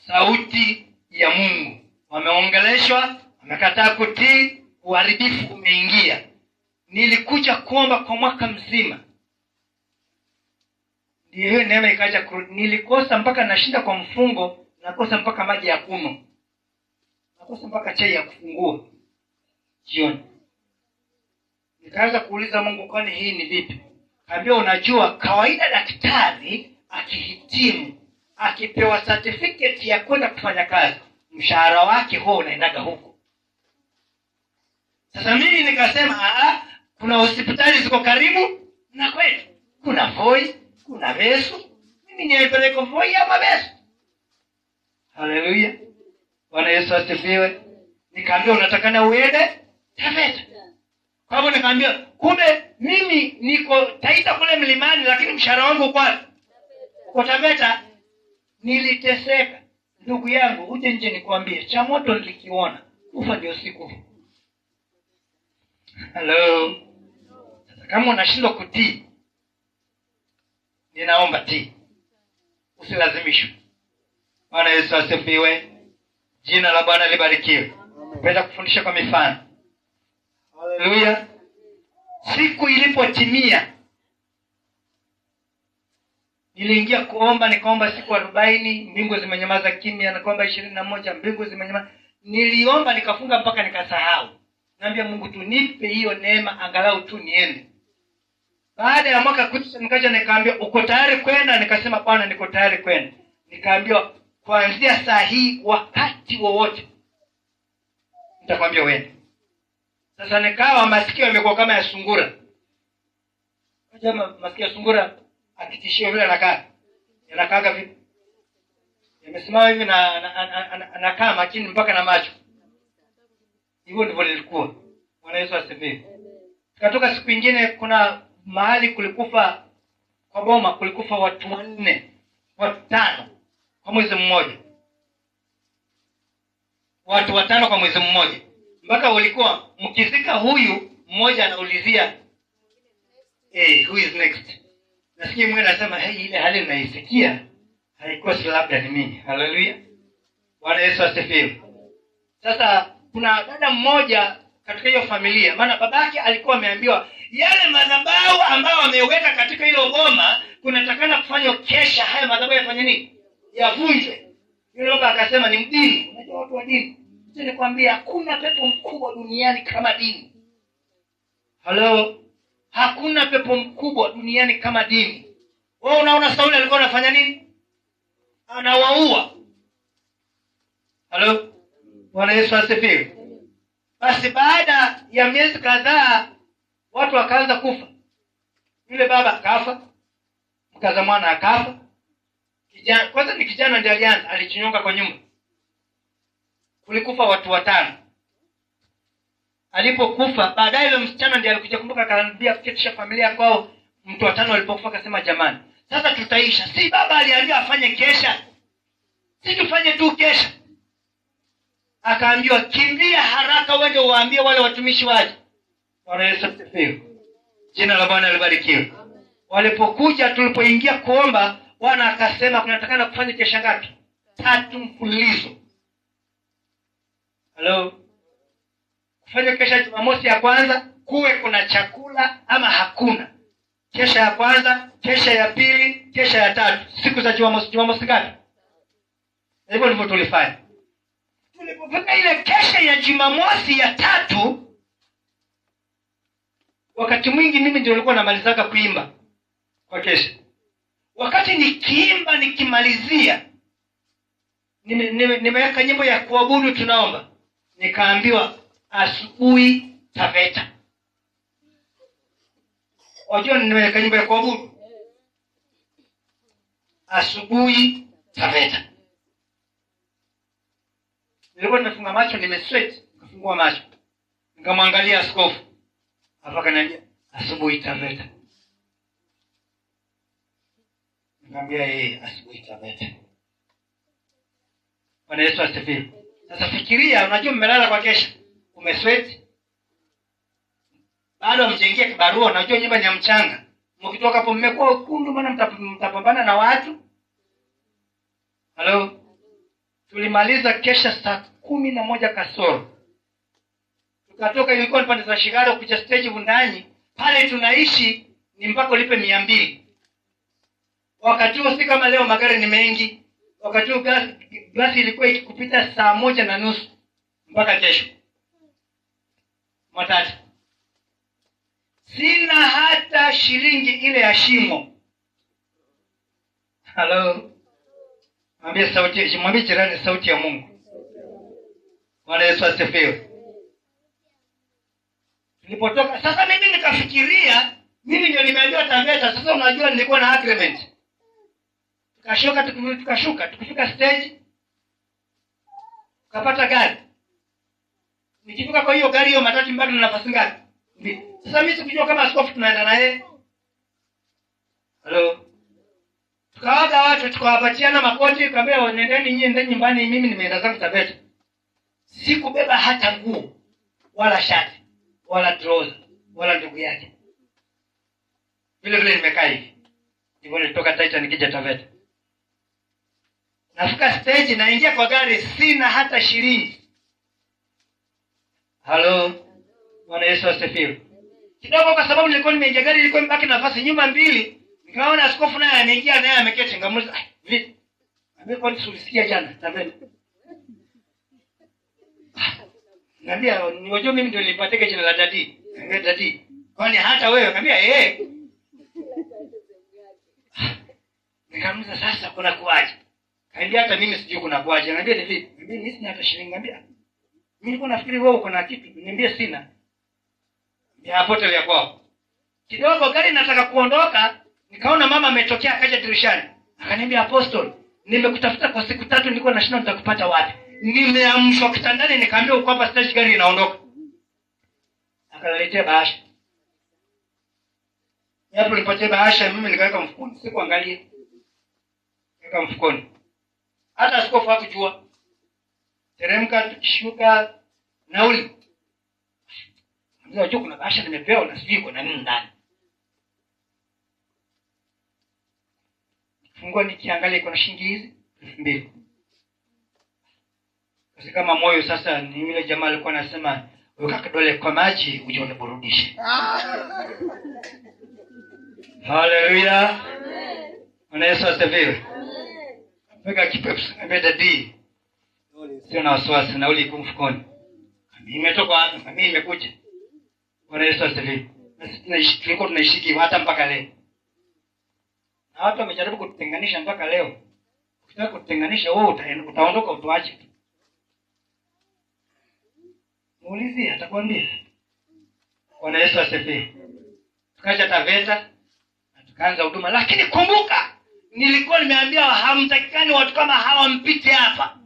sauti ya Mungu. Wameongeleshwa, wamekataa kutii, uharibifu umeingia. Nilikuja kuomba kwa mwaka mzima. Ndio hiyo neema ikaja kurudi. Nilikosa mpaka nashinda kwa mfungo, nakosa mpaka maji ya kunywa. Nakosa mpaka chai ya kufungua jioni. Nikaanza kuuliza Mungu, kwani hii ni vipi? Kaambia, unajua kawaida daktari akihitimu, akipewa certificate ya kwenda kufanya kazi, mshahara wake huo unaendaga huko. Sasa mimi nikasema, kuna hospitali ziko karibu na kwetu. Kuna Voi, kuna Vesu. Mimi niipeleke Voi ama Vesu? Haleluya. Bwana Yesu asifiwe. Nikaambia unatakana uende Taveta. Kwa hivyo nikaambia kumbe mimi niko Taita kule mlimani, lakini mshahara wangu uko Taveta. Niliteseka. Ndugu yangu, uje nje nikwambie, cha moto nilikiona, kufa ndio sikufa. Hello. Kama unashindwa kutii, ninaomba tii. Usilazimishwe. Bwana Yesu asifiwe. Jina la Bwana libarikiwe. Napenda kufundisha kwa mifano. Haleluya. Siku ilipotimia, niliingia kuomba, nikaomba siku 40, mbingu zimenyamaza kimya. Nikaomba 21, mbingu zimenyamaza. Niliomba nikafunga mpaka nikasahau. Naambia Mungu tu nipe hiyo neema angalau tu niende. Baada ya mwaka kuisha nikaja nikaambia uko tayari kwenda? Nikasema Bwana niko tayari kwenda. Nikaambiwa kuanzia saa hii wakati wowote nitakwambia wewe. Sasa nikawa masikio yamekuwa kama ya sungura. Unajua masikio ya sungura akitishia vile anakaa vipi? Yamesimama hivi na anakaa makini mpaka na macho. Hivyo ndivyo nilikuwa. Bwana Yesu asifiwe. Tukatoka siku nyingine, kuna mahali kulikufa kwa boma, kulikufa watu 4, watu 5 kwa mwezi mmoja. Watu 5 kwa mwezi mmoja. Mpaka walikuwa mkizika huyu mmoja anaulizia who is next? Nasikia mmoja anasema ile hali ninaisikia haikuwa si labda ni mimi. Haleluya. Bwana Yesu asifiwe. Sasa kuna dada mmoja katika hiyo familia, maana babake alikuwa ameambiwa yale madhabahu ambayo ameweka katika hilo boma kunatakana kufanywa kesha, haya madhabahu yafanye nini? Yavunjwe. Yule baba akasema ni mdini. Unajua watu wa dini, nikwambia hakuna pepo mkubwa duniani kama dini. Hello. Hakuna pepo mkubwa duniani kama dini. Wewe unaona Sauli alikuwa anafanya nini? Anawaua. Hello. Bwana Yesu asifiwe. Basi baada ya miezi kadhaa watu wakaanza kufa. Yule baba akafa, mkaza mwana akafa. Kijana, kwanza ni kijana ndiye alianza, alichinyonga kwa nyumba. Kulikufa watu 5. Alipokufa baadaye yule msichana ndiye alikuja kumbuka, akaambia fikisha familia kwao. Mtu wa 5 alipokufa akasema jamani, sasa tutaisha. Si baba aliambiwa afanye kesha? Si tufanye tu kesha. Akaambiwa kimbia haraka uende uwaambie wale watumishi waje. Bwana Yesu asifiwe. Jina la Bwana libarikiwe. Walipokuja, tulipoingia kuomba, Bwana akasema kunatakana kufanya kesha ngapi? 3 mfululizo. Hello. Kufanya kesha Jumamosi ya kwanza kuwe kuna chakula ama hakuna. Kesha ya kwanza, kesha ya pili, kesha ya 3. Siku za Jumamosi ngapi? Hivyo ndivyo tulifanya. Tulipofika ile kesha ya Jumamosi ya 3, wakati mwingi mimi ndio nilikuwa namalizaka kuimba kwa kesha. Wakati nikiimba nikimalizia, nimeweka nyimbo ya kuabudu tunaomba. Nikaambiwa asubuhi Taveta. Wajua nimeweka nyimbo ya kuabudu. Asubuhi Taveta. Nilikuwa nimefunga macho, nimesweat, nikafungua macho. Nikamwangalia askofu. Hapo akaniambia asubuhi Taveta. Nikamwambia asubuhi Taveta. Bwana Yesu asifiwe. Sasa fikiria, unajua mmelala kwa kesha, umesweat. Bado mjengea kibarua, unajua nyumba ni ya mchanga. Mkitoka hapo mmekuwa ukundu, maana mtapambana na watu. Hello. Tulimaliza kesha saa 11 kasoro. Tukatoka, ilikuwa ni pande za Shigaro kuja stage Vundanyi. Pale tunaishi ni mpaka ulipe 200. Wakati huo si kama leo magari ni mengi. Wakati huo basi ilikuwa ikikupita saa 1:30 mpaka kesho. Matatu. Sina hata shilingi ile ya shimo. Hello. Mwambie jirani sauti ya Mungu. Bwana Yesu asifiwe. Nilipotoka sasa mimi nikafikiria mimi ndio nimeambiwa Taveta. Sasa unajua nilikuwa na agreement. Tukashuka tukifika stage kapata gari. Nikifika kwa hiyo gari hiyo matatu mbaki na nafasi ngapi? Sasa mimi sikujua kama askofu tunaenda naye. Halo. Tukawaga watu tukawapatiana makoti, tukamwambia nendeni nyinyi ndani nyumbani, mimi nimeenda zangu Taveta. Sikubeba hata nguo wala shati wala trouser wala ndugu yake. Vile vile nimekaa hivi. Ndivyo nilitoka Taita nikija Taveta. Nafika stage naingia kwa gari sina hata shilingi. Halo. Bwana Yesu asifiwe. Kidogo kwa sababu nilikuwa nimeingia gari ilikuwa imebaki nafasi nyuma mbili, nikaona askofu naye ameingia naye ameketi ngamuza. Vipi? Amekuwa nisusikia jana Taveta. Niambia niwajua mimi ndio nilipateka jina la dadi. Niambia dadi. Kwani hata wewe? Niambia Nikamuza sasa kuna kuaje? Kaambia hata mimi sijui kuna kuaje. Niambia ni vipi? Mimi sina hata shilingi. Niambia mimi nilikuwa nafikiri wewe uko na kitu. Niambia sina. Ya potelea kwao. Kidogo gari nataka kuondoka, nikaona mama ametokea akaja dirishani. Akaniambia Apostle, nimekutafuta kwa siku 3 nilikuwa nashinda nitakupata wapi. Nimeamshwa kitandani nikaambia uko hapa stage gari inaondoka. Akaniletea bahasha. Hapo nilipatia bahasha mimi nikaweka mfukoni. Sikuangalia. Nikaweka mfukoni. Hata askofu hakujua. Teremka tukishuka nauli. Unajua kuna bahasha nimepewa na sijui kuna nini ndani. Fungua nikiangalia kuna shilingi hizi 2,000. Sasa kama moyo sasa ni yule jamaa alikuwa anasema weka kidole kwa maji uje uniburudishe. Haleluya. Amen. Bwana Yesu asifiwe. Amen. Weka kipepsi mbele D. Sio na wasiwasi na uli kumfukoni. Imetoka wapi? Mimi nimekuja. Bwana Yesu asifiwe. Sisi tulikuwa tunaishiki hata mpaka leo. Na watu wamejaribu kututenganisha mpaka leo. Ukitaka kututenganisha wewe utaondoka utuache. Muulizie atakwambia. Bwana Yesu asifiwe. Tukaja Taveta na tukaanza huduma, lakini kumbuka nilikuwa nimeambia hamtakikani watu kama hawa mpite hapa.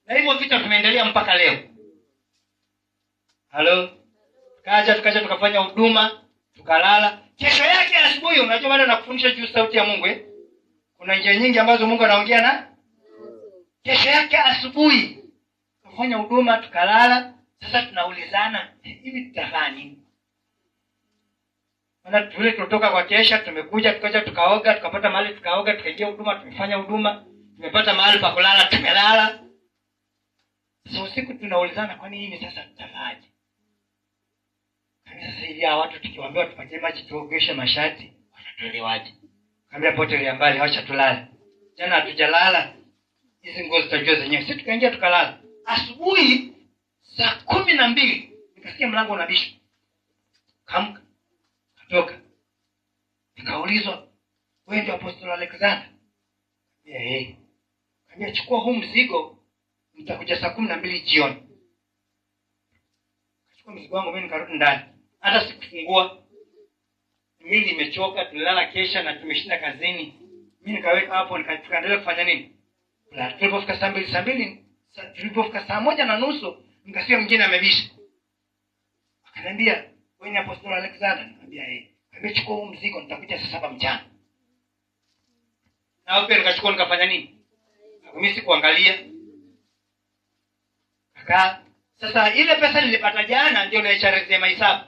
Na hivyo vita vimeendelea mpaka leo. Halo. Tukaja tukafanya huduma, tukalala. Kesho yake asubuhi unajua bado nakufundisha juu sauti ya Mungu Kuna njia nyingi ambazo Mungu anaongea na. Kesho yake asubuhi tukafanya huduma, tukalala. Sasa tunaulizana hivi tutafanya nini? Maana tule kutoka kwa kesha tumekuja tukaja tukaoga, tukapata mahali tukaoga, tukaingia huduma, tumefanya huduma, tumepata mahali pa kulala, tumelala. Sasa usiku tunaulizana kwani hivi sasa tutafanya? Sasa hivi watu tukiwaambia tupatie maji tuogeshe mashati, watatuelewaje? Kaambia potelea mbali, acha tulale. Jana hatujalala. Hizi nguo zitajua zenyewe. Sisi tukaingia tukalala. Asubuhi saa 12 nikasikia mlango unabisha. Kamka. Katoka. Nikaulizwa, wewe ndio Apostle Alexander? Kaambia chukua huu mzigo, nitakuja saa 12 jioni. Kachukua mzigo wangu mimi nikarudi ndani. Hata sikufungua. Mimi nimechoka, tulilala kesha na tumeshinda kazini. Mimi nikaweka hapo nikaendelea kufanya nini? Na tulipofika saa 2, tulipofika saa 1:30 nikasikia mwingine amebisha. Akaniambia, "Wewe ni Apostle Alexander?" Nikamwambia, "Nimechukua huu mzigo nitakuja saa 7 mchana." Na hapo nikachukua nikafanya nini? Mimi sikuangalia. Sasa ile pesa nilipata jana ndio naicharezea mahesabu.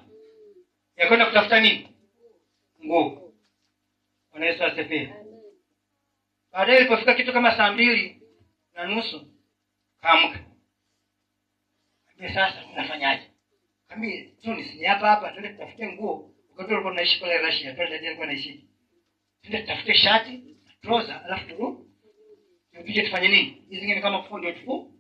Ya kwenda kutafuta nini? Nguo. Bwana Yesu asifiwe. Baadaye ilipofika kitu kama saa 2:30 kaamka. Sasa tunafanyaje? Kaambia tu ni hapa twende tutafute nguo. Wakati tulikuwa tunaishi pale Russia, twende alikuwa anaishi. Twende tutafute shati, trouser, alafu tuje tufanye nini? Hizi zingine kama fundi wetu.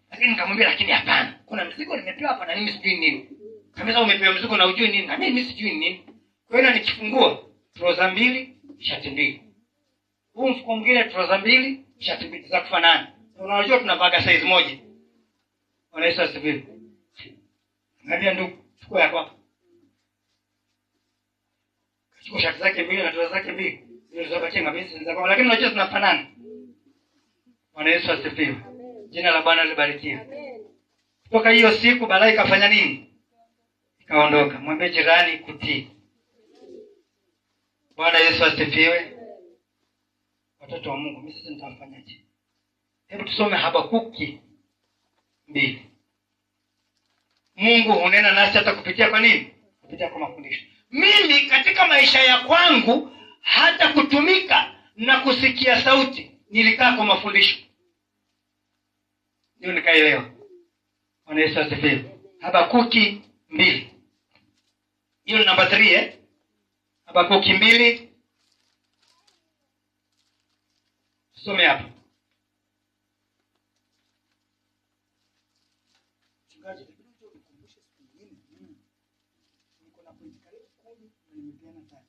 Lakini nikamwambia lakini hapana. Kuna mzigo nimepewa hapa na mimi sijui nini. Kama umepewa mzigo na ujui nini? Na mimi sijui nini. Kwa hiyo nikifungua trouser 2, shati 2. Huu mfuko mwingine trouser 2, shati 2 za kufanana. Unajua tunavaa size moja. Bwana Yesu asifiwe. Ngambia ndugu, chukua yako hapa. Chukua shati zake 2 na trouser zake 2. Zile zote ngambia lakini unajua tunafanana. Bwana Yesu asifiwe. Jina la Bwana libarikiwe. Kutoka hiyo siku balaa ikafanya nini? Ikaondoka. Mwambie jirani kutii. Bwana Yesu asifiwe. Watoto wa Mungu, mimi sasa nitafanyaje? Hebu tusome Habakuki 2. Mungu hunena nasi hata kupitia kwa nini? Kupitia kwa mafundisho. Mimi katika maisha ya kwangu hata kutumika na kusikia sauti nilikaa kwa mafundisho. Ndio nikaelewa. Bwana Yesu asifiwe. Habakuki 2. Hiyo ni namba 3 Habakuki 2. Tusome hapa. Mchungaji, ndio nikukumbushe siku nyingine. Niko na point karibu 10 na nimepeana 3.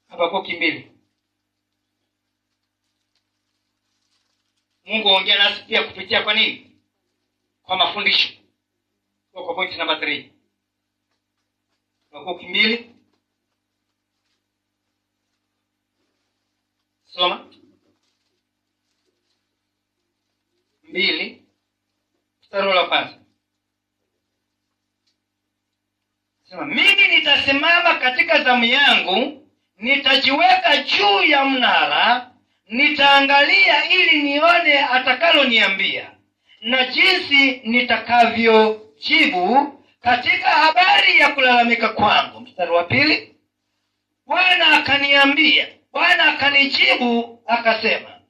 Habakuki 2. Mungu ongea nasi pia kupitia kwa nini? Kwa mafundisho. Kwa point namba 3. Habakuki 2. Soma. 2. Mstari wa kwanza. Sema, mimi nitasimama katika zamu yangu, nitajiweka juu ya mnara, nitaangalia ili nione atakaloniambia na jinsi nitakavyojibu katika habari ya kulalamika kwangu. Mstari wa 2. Bwana akanijibu akasema,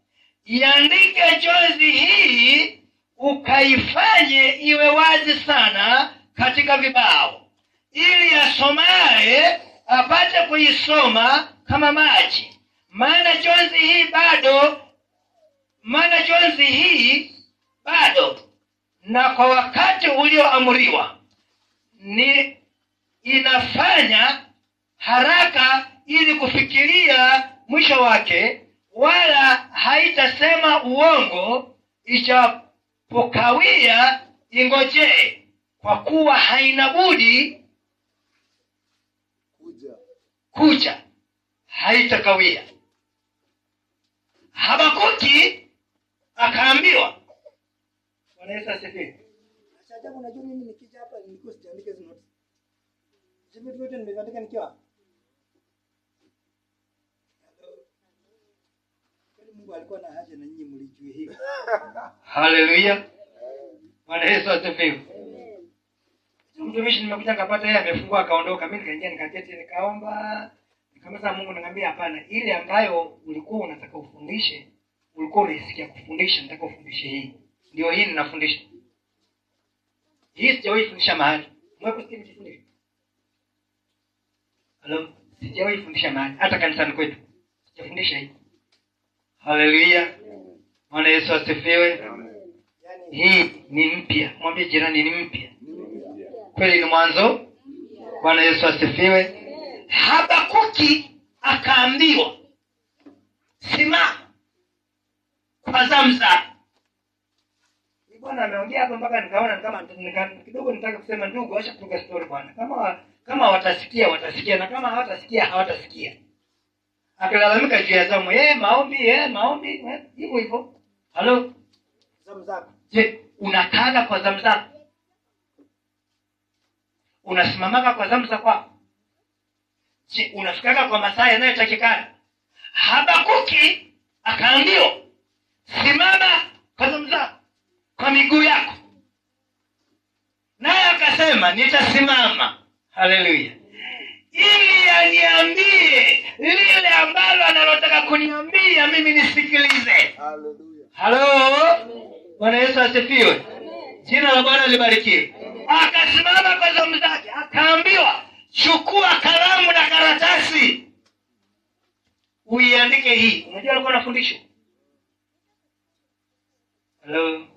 iandike jozi hii ukaifanye iwe wazi sana katika vibao, ili asomaye apate kuisoma kama maji. Maana jozi hii bado na kwa wakati ulioamriwa ni inafanya haraka ili kufikiria mwisho wake, wala haitasema uongo. Ichapokawia ingojee, kwa kuwa haina budi kuja, haitakawia. Habakuki akaambiwa. Bwana Yesu asifiwe. Ajabu, unajua mimi nikija hapa nilikuwa sijaandika hizo notes. Jibu yote nimeandika nikiwa. Mungu alikuwa na haja na nyinyi mlijue hivi. Haleluya. Bwana Yesu asifiwe. Mtumishi nimekuja nikapata yeye amefungua akaondoka. Mimi nikaingia nikaketi nikaomba. Nikamwambia Mungu, nikamwambia hapana, ile ambayo ulikuwa unataka ufundishe, ulikuwa unaisikia kufundisha, nataka ufundishe hii. Ndio hii ninafundisha. Hii sijawahi fundisha mahali. Mwepo sikia nifundishe. Halo, sijawahi fundisha mahali hata kanisani kwetu. Sijafundisha hii. Haleluya. Bwana Yesu asifiwe. Hii ni mpya. Mwambie jirani ni mpya. Kweli ni mwanzo. Bwana Yesu asifiwe. Habakuki akaambiwa, simama kwa zamu zako. Bwana ameongea hapa mpaka nikaona kama kidogo nitaka kusema, ndugu acha kutoka story bwana. Kama watasikia watasikia, na kama hawatasikia hawatasikia. Akilalamika juu ya zamu, maombi, hivyo hivyo. Halo? Zamu zako. Je, unakaaga kwa zamu zako? Unasimamaka kwa zamu zako? Je, unafikaga kwa masaa yanayotakikana? Habakuki akaambiwa, simama kwa zamu zako, kwa miguu yako. Naye akasema, nitasimama. Haleluya. Ili aniambie lile ambalo analotaka kuniambia mimi nisikilize. Haleluya. Halo. Bwana Yesu asifiwe. Jina la Bwana libarikiwe. Akasimama kwa zamu zake, akaambiwa, chukua kalamu na karatasi uiandike hii. Unajua alikuwa anafundisha. Halo.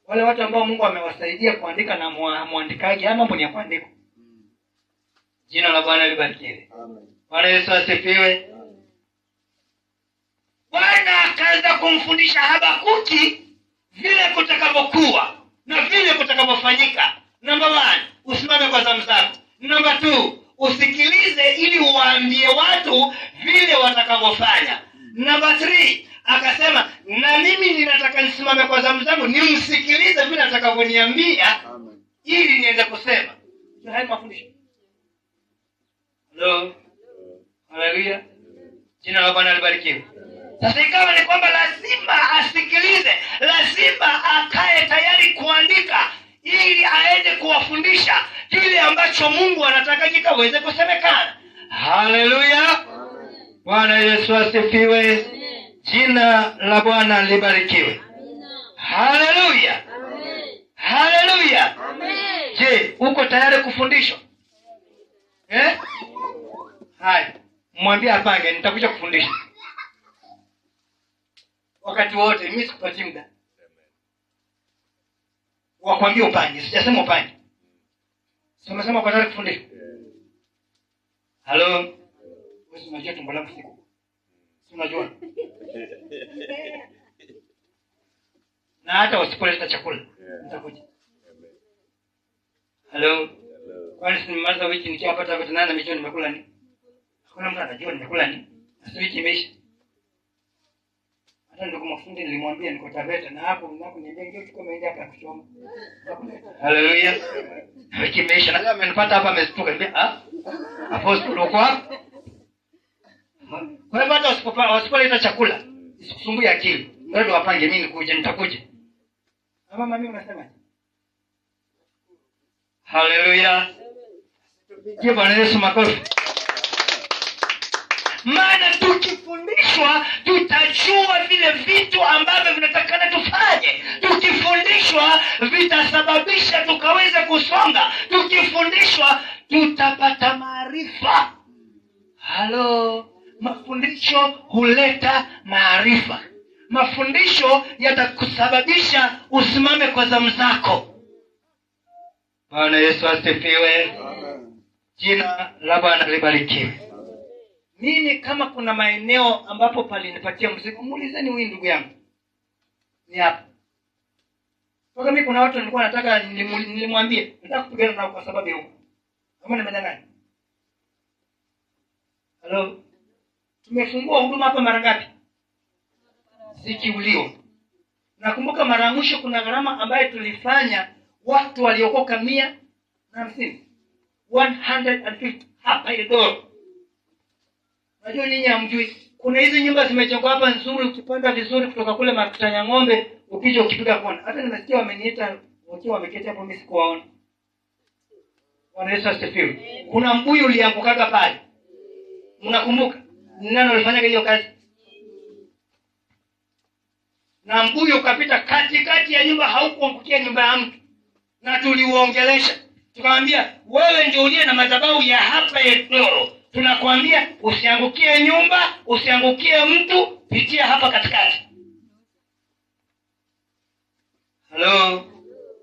Wale watu ambao Mungu amewasaidia kuandika na muandikaji, haya mambo ni ya kuandika. Jina la Bwana libarikiwe. Amen. Bwana Yesu asifiwe. Bwana akaanza kumfundisha Habakuki vile kutakavyokuwa na vile kutakavyofanyika. Namba 1, usimame kwa zamu zako. Namba 2, usikilize ili uwaambie watu vile watakavyofanya. Namba 3, akasema na mimi ninataka nisimame kwa zamu zangu nimsikilize vile atakavyoniambia Amen. ili niende kusema. Ndio haya mafundisho. Hello. Haleluya. Jina la Bwana libarikiwe. Sasa ikawa ni kwamba lazima asikilize, lazima akae tayari kuandika ili aende kuwafundisha kile ambacho Mungu anataka kikaweze kusemekana. Haleluya. Bwana Yesu asifiwe. Jina la Bwana libarikiwe. Haleluya. Haleluya. Je, uko tayari kufundishwa? Hai, mwambie apange, nitakuja kufundisha. Wakati wote mimi sikupati muda. Wakwambie upange, sijasema upange. Sema kwa tayari kufundisha. Halo. Wewe unajua tumbo langu siku. Si unajua? Na hata usipoleta chakula, nitakuja. Halo. Kwani simaliza wiki nikiapata vitu nani micho nimekula nini? Hakuna mtu anajua nimekula nini. Sasa wiki imeisha. Hata ndugu mafundi nilimwambia niko Taveta na hapo niambia ndio tuko meenda hapa kuchoma. Haleluya. Wiki imeisha na amenipata hapa amestuka niambia Apostle uko hapa? Kwa hivyo hata usipoleta chakula isikusumbue akili. Ndio wapange mimi nikuja nitakuja. Mama mimi unasemaje? Haleluya. Je, Bwana Yesu makofi. Maana tukifundishwa tutajua vile vitu ambavyo vinatakana tufanye. Tukifundishwa vitasababisha tukaweza kusonga. Tukifundishwa tutapata maarifa. Halo, mafundisho huleta maarifa. Mafundisho yatakusababisha usimame kwa zamu zako. Bwana Yesu asifiwe. Jina la Bwana libarikiwe. Mimi kama kuna maeneo ambapo palinipatia mzigo, muulizeni huyu ndugu yangu. Ni hapa. Kwa mimi kuna watu nilikuwa nataka nilimwambie, nataka kupigana nao kwa sababu hiyo. Kama nimedanganya. Hello. Tumefungua huduma hapa mara ngapi? Sikiulio. Nakumbuka mara ya mwisho kuna gharama ambayo tulifanya watu waliokoka 150. 150 hapa Eldoret. Unajua nini hamjui? Kuna hizi nyumba zimejengwa hapa nzuri, ukipanda vizuri kutoka kule mafuta ya ng'ombe, ukija ukipiga kona. Hata nimesikia wameniita wakiwa wameketi hapo mimi sikuwaona. Bwana Yesu asifiwe. Kuna mbuyu uliangukaga pale. Mnakumbuka? Ni nani alifanya hiyo kazi? Na mbuyu ukapita katikati ya nyumba, haukuangukia nyumba ya mtu. Na tuliuongelesha. Tukamwambia wewe ndio uliye na madhabahu ya hapa Eldoret. Tunakwambia usiangukie nyumba, usiangukie mtu, pitia hapa katikati. Halo.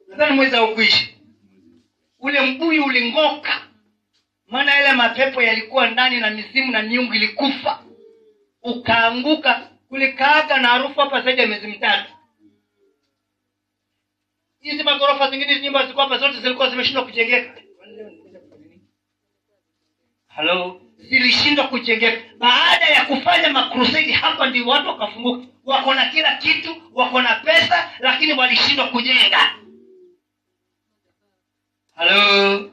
Nadhani mweza ukuishi. Ule mbuyu ulingoka. Maana yale mapepo yalikuwa ndani na mizimu na miungu ilikufa. Ukaanguka, kulikaaga na harufu hapa zaidi ya miezi 3. Hizi magorofa zingine hizi nyumba zilikuwa hapa zote zilikuwa zimeshindwa kujengeka. Halo, zilishindwa kujengeka. Baada ya kufanya makrusedi hapa ndio watu wakafunguka. Wako na kila kitu, wako na pesa, lakini walishindwa kujenga. Halo.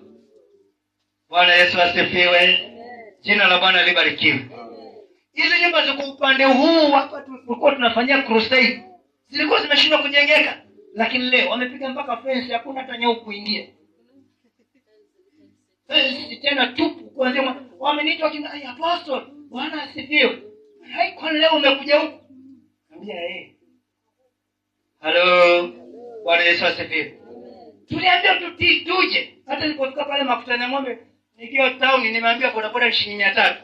Bwana Yesu asifiwe. Jina la Bwana libarikiwe. Hizi nyumba ziko upande huu hapa tulikuwa tunafanyia crusade. Zilikuwa zimeshindwa kujengeka, lakini leo wamepiga mpaka fence, hakuna hata nyau kuingia. Fence tena tupu kuanzia wameniita wakina Apostle. Bwana asifiwe. Hai, kwa leo umekuja huku? Niambia Halo. Bwana Yesu asifiwe. Tuliambia tuje. Hata nilipofika pale mafuta ya ng'ombe nikiwa town nimeambia bodaboda shilingi 300.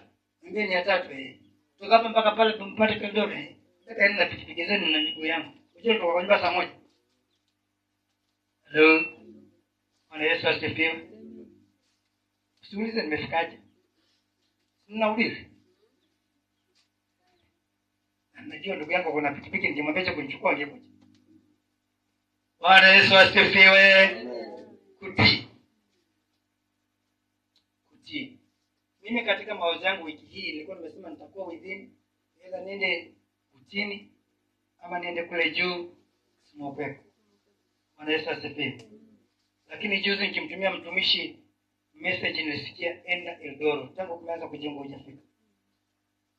Niambia 300 Toka hapa mpaka pale tumpate Eldoret. Nataka nina pikipiki zenu na miguu yangu. Unajua tuko kwa nyumba saa moja. Hello. Bwana Yesu asifiwe. Usiulize nimefikaje. Ninauliza. Najua ndugu yangu kuna pikipiki ningemwambia kunichukua angekuja. Bwana Yesu asifiwe. Kutii. Mimi katika mawazo yangu wiki hii nilikuwa nimesema nitakuwa within ila nende kutini ama niende kule juu, sina upepo. Bwana Yesu asifiwe. Lakini juzi nikimtumia mtumishi message nilisikia enda Eldoro, tangu kumeanza kujengwa hujafika.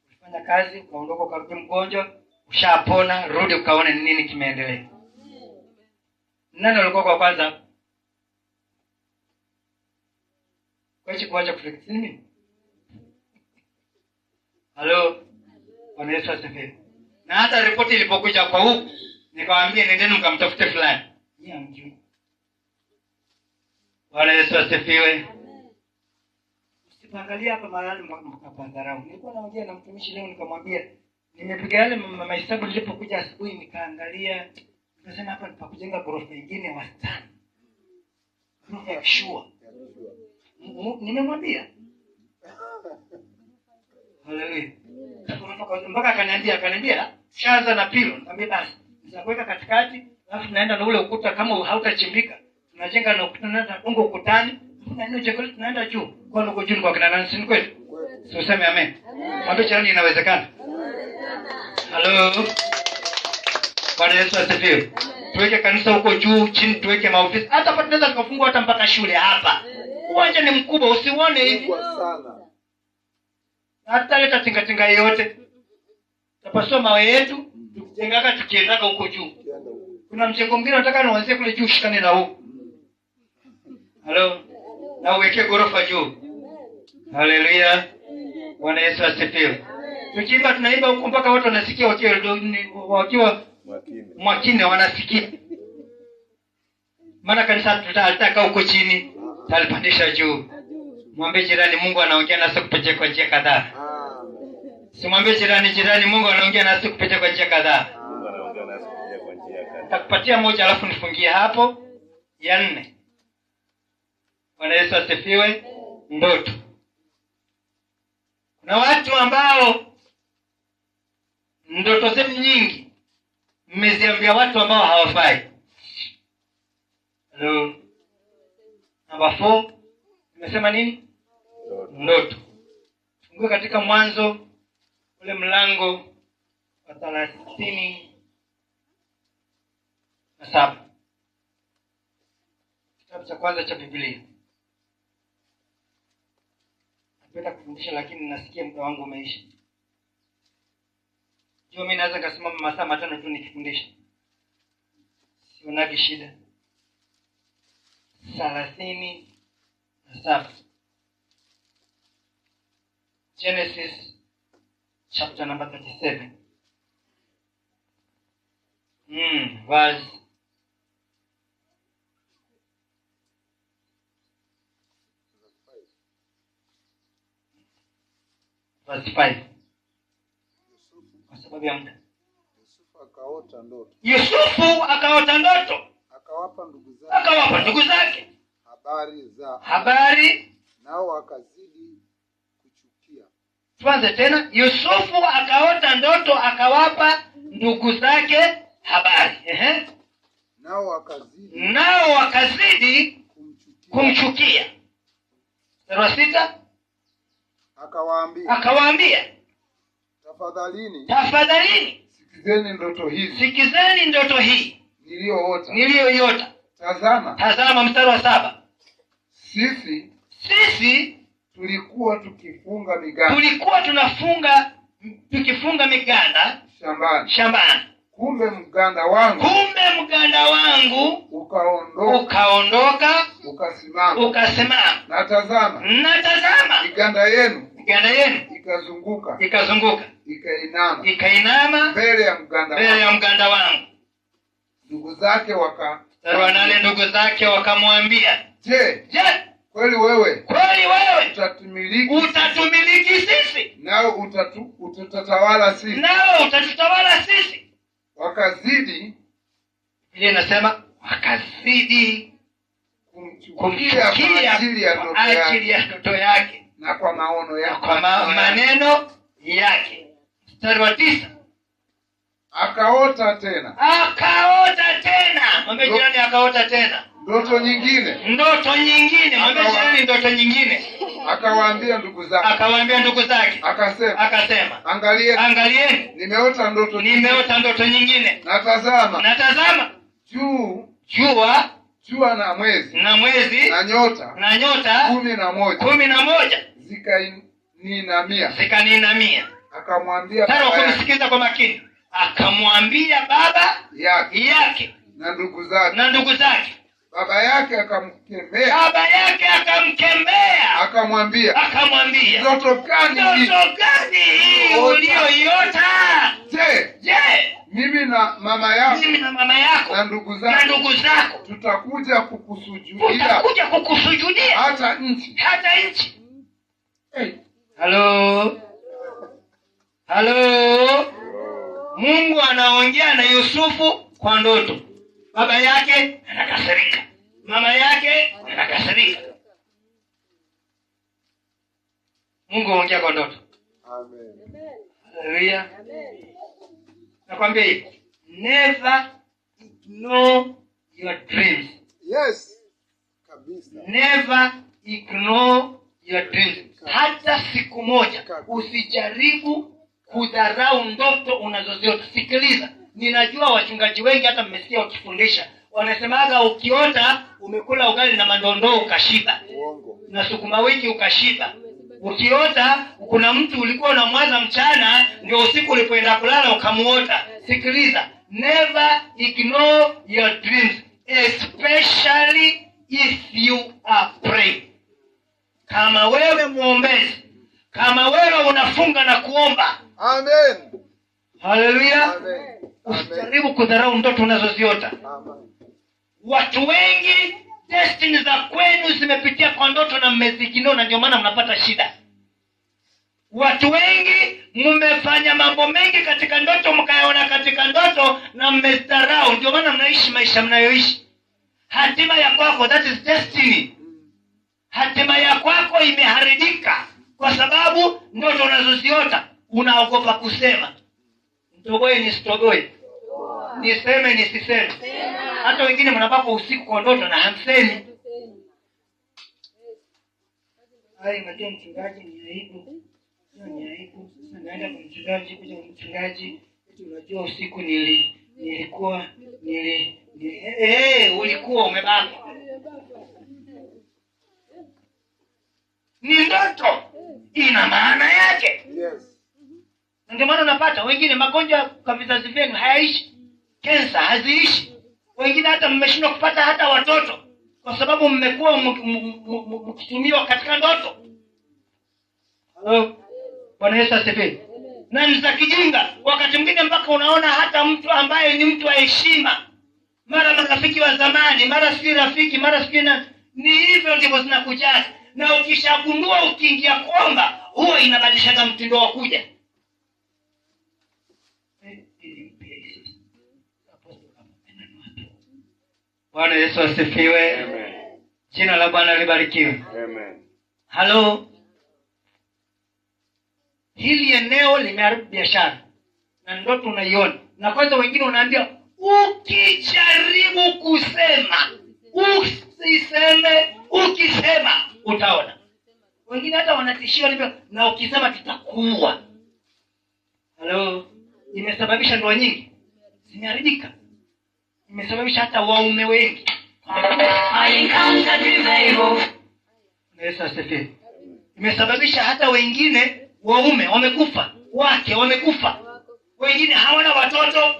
Ulifanya kazi, ukaondoka ukarudi mgonjwa, ushapona, rudi ukaone ni nini kimeendelea. Nani alikuwa kwa kwanza? Kwa hiyo kuacha kufika nini? Halo. Bwana Yesu asifiwe. Na hata ripoti ilipokuja kwa huku, nikawaambia nendeni mkamtafute fulani. Yeye amjui. Bwana Yesu asifiwe. Usipangalia hapa mahali mkapandharau. Nilikuwa naongea na mtumishi leo nikamwambia nimepiga yale mahesabu nilipokuja asubuhi nikaangalia nikasema hapa nipakujenga ghorofa nyingine wastani. Ghorofa ya shua. Nimemwambia. Haleluya. Mpaka akaniambia shaza na pilo. Nikamwambia basi nitakuweka katikati alafu tunaenda na ule ukuta kama hautachimbika. Tunajenga na ukuta na ungo ukutani. Kuna nini chakula tunaenda juu. Kwa nini uko juu kwa kina nani si kweli? Sio useme amen. Mwambie chani inawezekana. Halo. Bwana Yesu asifiwe. Tuweke kanisa huko juu, chini tuweke maofisi. Hata hapa tunaweza tukafungua hata mpaka shule hapa. Uwanja ni mkubwa usione hivi. sana. Hata leta tingatinga yote. Tapasua mawe yetu, tukijengaka tukiendaka huko juu. Kuna mjengo mwingine nataka nianzie kule juu shikane na huko. Halo. Na uweke ghorofa juu. Haleluya. Bwana Yesu asifiwe. Tukiimba tunaimba huko mpaka watu wanasikia wakiwa mwakini wanasikia. Maana kanisa tutataka huko chini, talipandisha juu. Mwambie jirani Mungu anaongea nasi kupitia kwa njia kadhaa. Simwambie jirani Mungu anaongea nasi kupitia kwa njia kadhaa. Mungu anaongea nasi kupitia kwa njia kadhaa. Nitakupatia moja alafu nifungie hapo ya 4. Bwana Yesu asifiwe. Ndoto. Kuna watu ambao ndoto zenu nyingi mmeziambia watu ambao hawafai. Hello. Number 4. Nimesema nini? Ndoto. Fungue katika Mwanzo ule mlango wa 37. Kitabu cha kwanza cha Biblia. Napenda kufundisha lakini nasikia muda wangu umeisha. Jua mimi naweza kusimama masaa 5 tu nikifundisha. Sionagi shida. 37. Genesis chapter number 37. Verse 5. Kwa sababu ya muda. Yusufu akaota ndoto. Akawapa ndugu zake habari nao wakazidi kuchukia. Tuanze tena. Yusufu akaota ndoto akawapa ndugu zake habari. Nao wakazidi kumchukia. Sura 6. Akawaambia tafadhalini sikizeni ndoto hii niliyoiota. Tazama mstari wa 7. Sisi tulikuwa tukifunga miganda shambani. Kumbe mganda wangu ukaondoka ukasimama. Na tazama miganda yenu ikazunguka ikainama mbele ya mganda wangu. Ndugu zake wakamwambia, je, kweli wewe utatumiliki sisi? Nao utatutawala sisi. Wakazidi, ile inasema wakazidi kumchukia kwa ajili ya ndoto yake na kwa maono yake, kwa maneno yake. Mstari wa 9. Akaota tena. Mwambie jirani akaota tena. Ndoto nyingine. Mwambie jirani ndoto nyingine. akawaambia ndugu zake, akawaambia ndugu zake, akasema, angalieni, nimeota ndoto nyingine, na tazama, jua na mwezi na nyota 11 zikaninamia. Akamwambia kumsikiza kwa makini, akamwambia baba yake na ndugu zake. Baba yake akamkemea, akamwambia, ndoto gani hii uliyoiota? Je, mimi na mama yako na ndugu zako tutakuja kukusujudia hata nchi. Halo. Mungu anaongea na Yusufu kwa ndoto. Baba yake anakasirika, mama yake anakasirika. Mungu anaongea kwa ndoto. Amen. Haleluya. Nakwambia hivi, never ignore your dreams. Yes. Kabisa. Never ignore your dreams. Hata siku moja usijaribu kudharau ndoto unazoziota. Sikiliza, ninajua wachungaji wengi hata mmesikia wakifundisha, wanasemaga ukiota umekula ugali na mandondoo ukashiba, na sukuma wiki ukashiba. Ukiota kuna mtu ulikuwa unamwaza mchana, ndio usiku ulipoenda kulala ukamuota. Sikiliza, never ignore your dreams, especially if you are praying. Kama wewe muombezi, kama wewe unafunga na kuomba. Amen. Haleluya. Usijaribu kudharau ndoto unazoziota. Amen. Watu wengi destiny za kwenu zimepitia kwa ndoto na mmezigino, na ndio maana mnapata shida. Watu wengi mmefanya mambo mengi katika ndoto, mkayaona katika ndoto na mmezidharau, ndio maana mnaishi maisha mnayoishi. Hatima ya kwako, that is destiny. Hatima ya kwako imeharibika kwa sababu ndoto unazoziota. Unaogopa kusema, nitoboe nisitoboe, niseme nisiseme. Hata wengine mnapaka usiku kwa ndoto na hamsemi. Unajua mchungaji ni aibu. Sasa naenda kwa mchungaji, kuja mchungaji, unajua usiku ulikuwa umebaki. Ni ndoto, ina maana yake. Yes. Ndio maana unapata wengine magonjwa kwa vizazi vyenu hayaishi. Kansa haziishi. Wengine hata mmeshindwa kupata hata watoto kwa sababu mmekuwa mkitumiwa katika ndoto. Bwana Yesu asifiwe. Na ni za kijinga. Wakati mwingine mpaka unaona hata mtu ambaye ni mtu wa heshima, mara marafiki wa zamani, mara si rafiki, mara si ni hivyo ndivyo zinakuja. Na ukishagundua ukiingia kuomba, huwa inabadilisha mtindo wa kuja. Bwana Yesu asifiwe. Amen. Jina la Bwana libarikiwe. Amen. Halo. Hili eneo limeharibu biashara na ndoto unaiona. Na kwanza wengine unaambia ukijaribu kusema, usiseme, ukisema utaona. Wengine hata wanatishiwa hivyo, na ukisema tutakuua. Halo. Imesababisha ndoa nyingi zimeharibika. Imesababisha hata waume wengi. Yesu asifiwe. Imesababisha hata wengine waume wamekufa, wake wamekufa, wengine hawana watoto.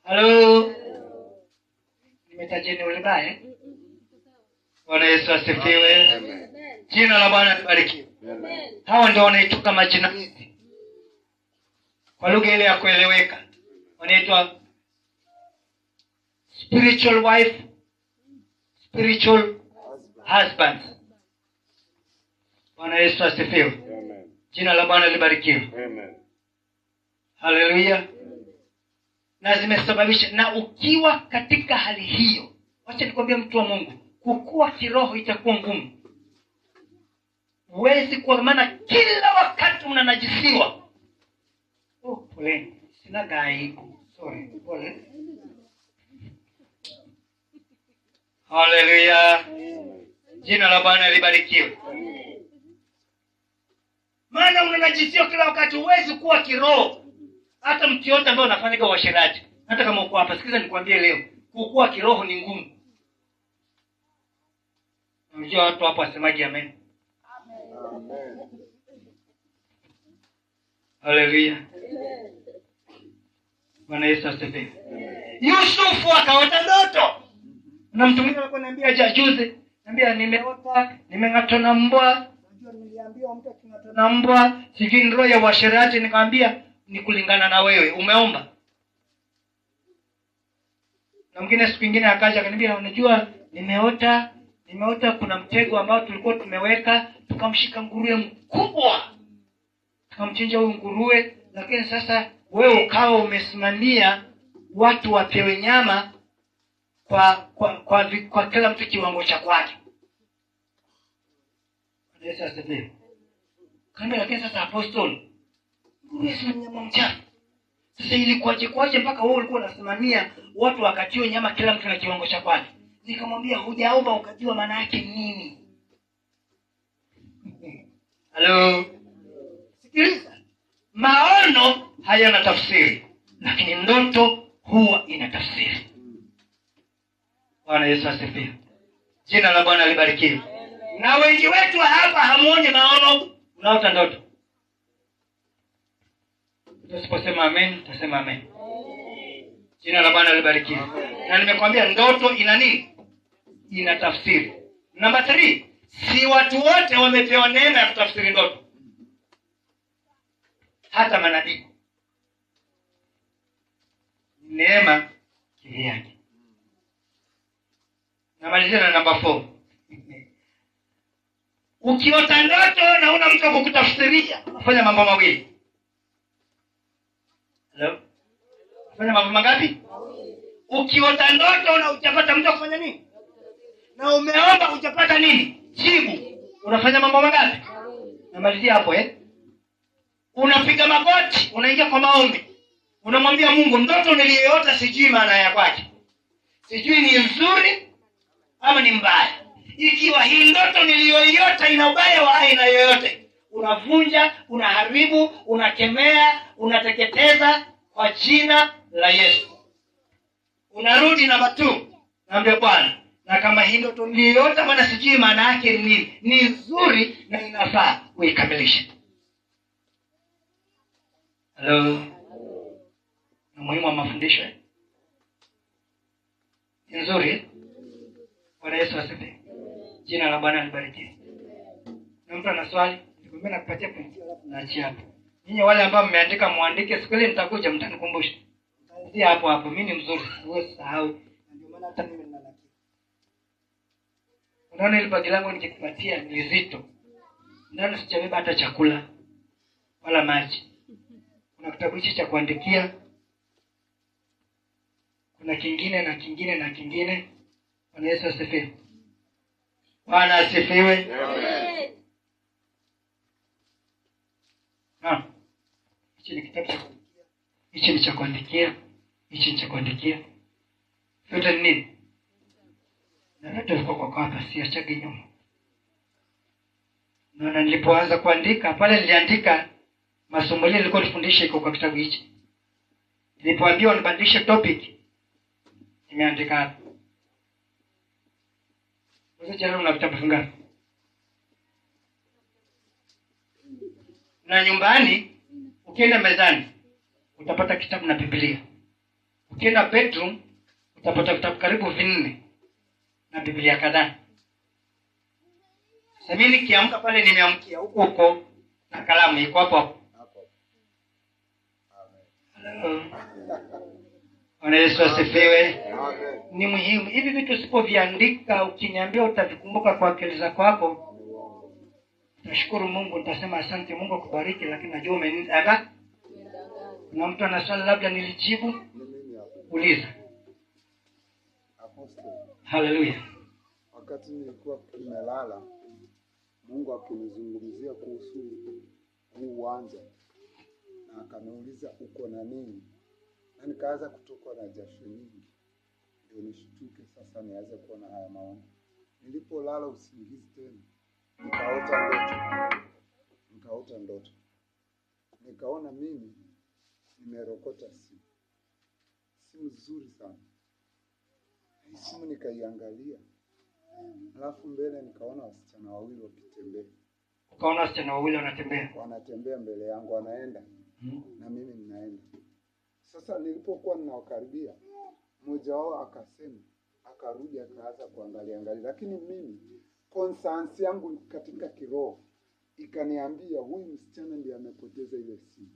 Halo. Nimetajeni wale baya. Bwana Yesu asifiwe. Amen. Jina la Bwana libarikiwe. Amen. Hawa ndio wanaitoka majinamizi. Kwa lugha ile ya kueleweka, wanaitwa spiritual wife, spiritual husband. Bwana Yesu asifiwe. Amen. Jina la Bwana libarikiwe. Amen. Haleluya. Na zimesababisha, na ukiwa katika hali hiyo, wacha nikwambie mtu wa Mungu, kukua kiroho itakuwa ngumu. Huwezi, kwa maana kila wakati unanajisiwa. Pole. Sina gaibu. Sorry. Pole. Haleluya. Jina la Bwana libarikiwe. maana unanajisiwa kila wakati. Huwezi kuwa kiroho. Hata mtu yote ambaye unafanyika uasherati, hata kama uko hapa, sikiza nikwambie leo, kukua kiroho ni ngumu. Unajua watu hapo wasemaje amen? Amen. Haleluya. Bwana Yesu asifiwe. Yusufu akaota ndoto. Na mtu mwingine alikuwa ananiambia juzi, anambia nimeota, nimeng'atwa na mbwa. Unajua niliambiwa mtu aking'atwa na mbwa, sijui ni roho ya uasherati. Nikamwambia ni kulingana na wewe, umeomba. Na mwingine siku nyingine akaja akaniambia unajua nimeota kuna mtego ambao tulikuwa tumeweka, tukamshika nguruwe mkubwa. Tukamchinja huyu nguruwe, lakini sasa wewe ukawa umesimamia watu wapewe nyama kwa kila mtu kiwango cha kwake. Yesu asifiwe. Kama lakini sasa apostoli, nguruwe si nyama mchafu. Sasa ilikuwaje mpaka wewe ulikuwa unasimamia watu wakatiwa nyama kila mtu na kiwango cha kwake? Nikamwambia hujaomba ukajua maana yake nini. Halo. Sikiliza. Maono hayana tafsiri, lakini ndoto huwa ina tafsiri. Bwana Yesu asifiwe. Jina la Bwana libarikiwe. Na wengi wetu hapa hamuoni maono, unaota ndoto. Tusiposema amen, tutasema amen. Jina la Bwana libarikiwe. Na nimekwambia ndoto ina nini? Ina tafsiri. Namba 3, si watu wote wamepewa neema ya kutafsiri ndoto. Hata manabii. Neema kivyake. Namalizia na namba 4. Ukiota ndoto na una mtu kukutafsiria, unafanya mambo mawili. Hello? Unafanya mambo mangapi? Ukiota ndoto na hujapata mtu kufanya nini? Na umeomba hujapata nini? Jibu. Unafanya mambo mangapi? Namalizia hapo Unapiga magoti, unaingia kwa maombi. Unamwambia Mungu, ndoto niliyoota sijui maana ya kwake. Sijui ni nzuri ama ni mbaya. Ikiwa hii ndoto niliyoiota ina ubaya wa aina yoyote, unavunja, unaharibu, unakemea, unateketeza kwa jina la Yesu. Unarudi namba 2. Naambia Bwana, na kama hii ndoto niliyoota maana sijui maana yake ni nini, ni nzuri na inafaa uikamilishe. Hello. Na muhimu wa mafundisho ni nzuri. Bwana Yesu asifiwe. Jina la Bwana libarikiwe. Na mtu ana swali, nikwambia nakupatia pointi alafu naachia hapo. Ninyi wale ambao mmeandika muandike, siku ile nitakuja mtanikumbusha. Nitaanzia hapo. Mimi ni mzuri, siwezi sahau. Ndio maana hata mimi ninalakia. Unaona ile bagi langu nikikupatia ni zito. Ndani sijabeba hata chakula wala maji. Kuna kitabu hichi cha kuandikia. Kuna kingine na kingine na kingine. Bwana Yesu asifiwe. Bwana asifiwe. Amen. Hichi ni kitabu cha kuandikia. Hichi ni cha kuandikia. Hichi ni cha kuandikia. Yote ni nini? Na yote viko kwa hapa, siachage nyuma. Na nilipoanza kuandika, pale niliandika masomo yale nilikuwa nifundisha iko kwa kitabu hichi. Nilipoambiwa nibadilishe topic, nimeandika hapa. Wewe jana una vitabu vingapi? Na nyumbani ukienda mezani utapata kitabu na Biblia. Ukienda bedroom utapata vitabu karibu 4 na Biblia kadhaa. Sasa mimi nikiamka pale nimeamkia huko na kalamu iko hapo. Bwana Yesu asifiwe. Ni muhimu. Hivi vitu usipoviandika, ukiniambia utavikumbuka kwa akili zako hapo. Nashukuru Mungu, nitasema asante Mungu akubariki, lakini najua umeniaga. Na mtu ana swali labda nilijibu. Uliza. Haleluya. Wakati nilikuwa nimelala, Mungu akinizungumzia kuhusu huu uwanja. Na akaniuliza uko na nini? Na nikaanza kutokwa na jasho nyingi. Ndio nishtuke sasa nianze kuona haya maono. Nilipolala usingizi tena, nikaota ndoto. nikaota ndoto, nikaona mimi nimerokota simu nzuri sana. Hii simu nikaiangalia, alafu mbele nikaona wasichana wawili wakitembea. Ukaona wasichana wawili wanatembea mbele yangu, wanaenda na mimi ninaenda. Sasa nilipokuwa ninawakaribia, mmoja wao akasema, akarudi akaanza kuangalia, lakini mimi conscience yangu katika kiroho ikaniambia huyu msichana ndiye amepoteza ile simu.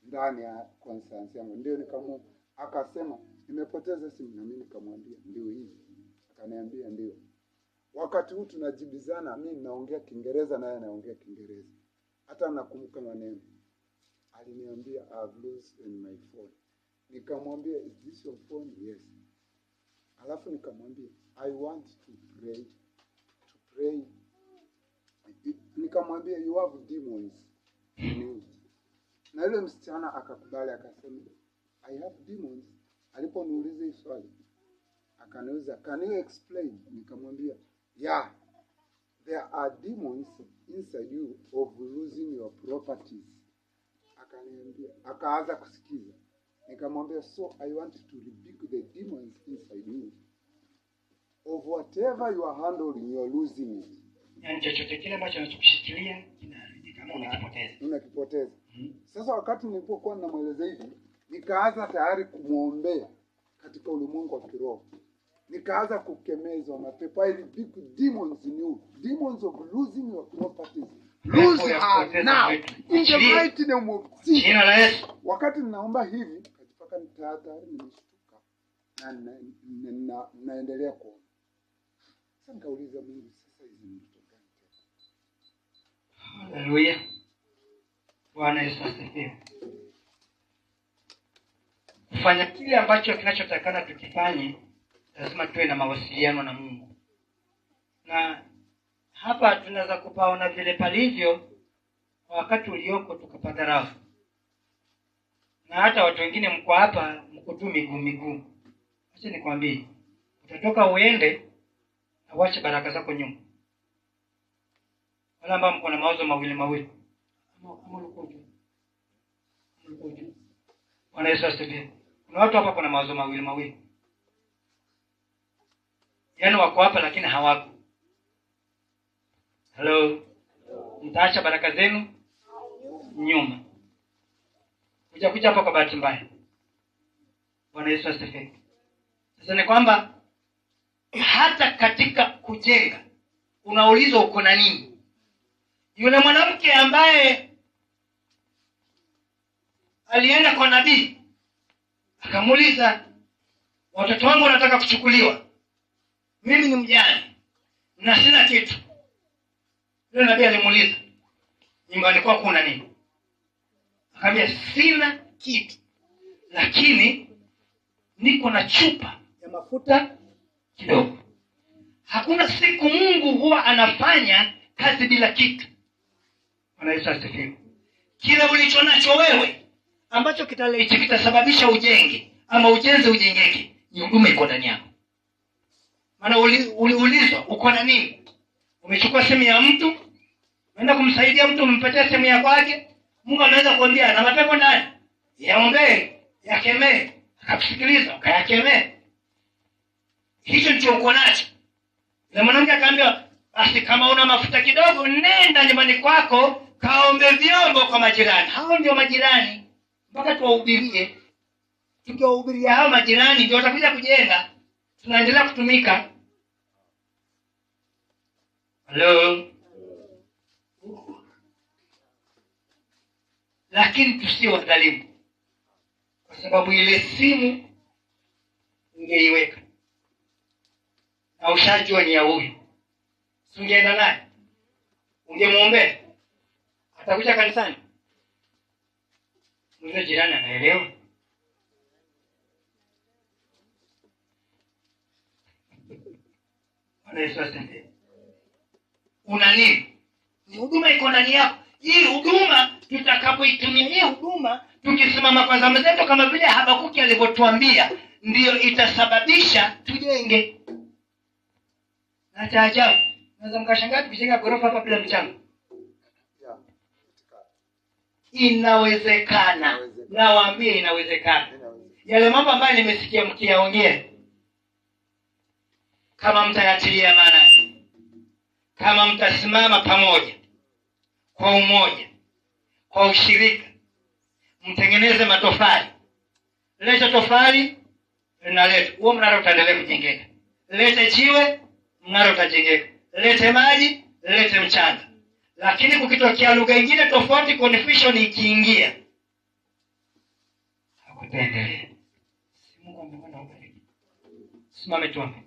Ndani ya conscience yangu ndio akasema nimepoteza simu, na mimi nikamwambia ndio hivi. Akaniambia ndio. Wakati huu tunajibizana, mimi naongea Kiingereza naye anaongea Kiingereza. Hata nakumbuka maneno. Aliniambia I've lost in my phone. Nikamwambia is this your phone? Yes. Alafu nikamwambia I want to pray. Nikamwambia you have demons in you. Na yule msichana akakubali, akasema I have demons. Aliponiuliza hii swali akaniuliza can you explain? Nikamwambia yeah, there are demons inside you of losing your properties. Akaniambia, akaanza kusikiza. Nikamwambia so I want to rebuke the demons inside you of whatever you are handling, you are losing it. Yani chochote kile ambacho unachokushikilia kinaharibika kama unakipoteza. Sasa wakati nilipokuwa namweleza hivi, nikaanza tayari kumuombea katika ulimwengu wa kiroho. Nikaanza kukemeza mapepo, I rebuke demons in you, demons of losing your properties. Lose her now in the mighty name of Jesus. Wakati ninaomba hivi, mpaka tayari nimeshtuka na naendelea kuomba. Sasa nikauliza Mungu, sasa hizi ni ndoto gani tena? Haleluya. Bwana Yesu asifiwe. Kufanya kile ambacho kinachotakana tukifanye, lazima tuwe na mawasiliano na Mungu. Na hapa tunaweza kupaona vile palivyo wakati ulioko tukapata rafu. Na hata watu wengine mko hapa mko tu miguu. Acha nikwambie, utatoka uende na uache baraka zako nyuma. Wala ambao mko na mawazo mawili. Amulukoje. Bwana Yesu asifiwe. Kuna watu hapa kuna mawazo mawili. Yaani wako hapa lakini hawako. Hello. Mtaacha baraka zenu nyuma. Kuja hapa kwa bahati mbaya. Bwana Yesu asifiwe. Sasa ni kwamba hata katika kujenga unaulizwa uko na nini? Yule mwanamke ambaye alienda kwa nabii akamuuliza, watoto wangu wanataka kuchukuliwa, mimi ni mjane na sina kitu. Yule nabii alimuuliza, nyumbani kwako kuna nini? Akamwambia, sina kitu, lakini niko na chupa ya mafuta kidogo. Hakuna siku Mungu huwa anafanya kazi bila kitu. Bwana Yesu asifiwe. Kile ulicho nacho wewe ambacho kitasababisha ujenge ama ujenzi ujengeke, ni huduma iko ndani yako. Maana uliulizwa uko na nini? Umechukua simu ya mtu, unaenda kumsaidia mtu, umempatia simu ya kwake, Mungu anaweza kuambia na mapepo ndani, yaombee, yakemee, akakusikiliza, ukayakemee. Hicho ndicho uko nacho. Na mwanamke akaambia, basi kama una mafuta kidogo, nenda nyumbani kwako kaombe vyombo kwa majirani. Hao ndio majirani. Mpaka tuwahubirie. Tukiwahubiria hao majirani ndio watakuja kujenga. Tunaendelea kutumika. Hello. Lakini tusiwe wadhalimu. Kwa sababu ile simu ungeiweka. Na ushajua ni ya huyu. Ungeenda naye. Ungemuombea. Atakuja kanisani. Yule jirani anaelewa. Bwana Yesu asifiwe. Una nini? Ni huduma iko ndani yako. Hii huduma tutakapoitumia, hii huduma tukisimama kwa zamu zetu kama vile Habakuki alivyotuambia, ndio itasababisha tujenge. Na cha ajabu, naweza mkashangaa tukijenga ghorofa hapa bila mchanga. inawezekana. Nawaambie inawezekana. Yale mambo ambayo nimesikia mkiyaongea, kama mtayatilia maanani, kama mtasimama pamoja kwa umoja, kwa ushirika, mtengeneze matofali. Leta tofali, linaleta, huo mnara utaendelea kujengeka. Lete jiwe, mnara utajengeka. Lete maji, lete mchanga. Lakini kukitokea lugha nyingine tofauti, confusion ikiingia, hakutaendelea. Mungu amekuwa ubariki. Simame tuombe.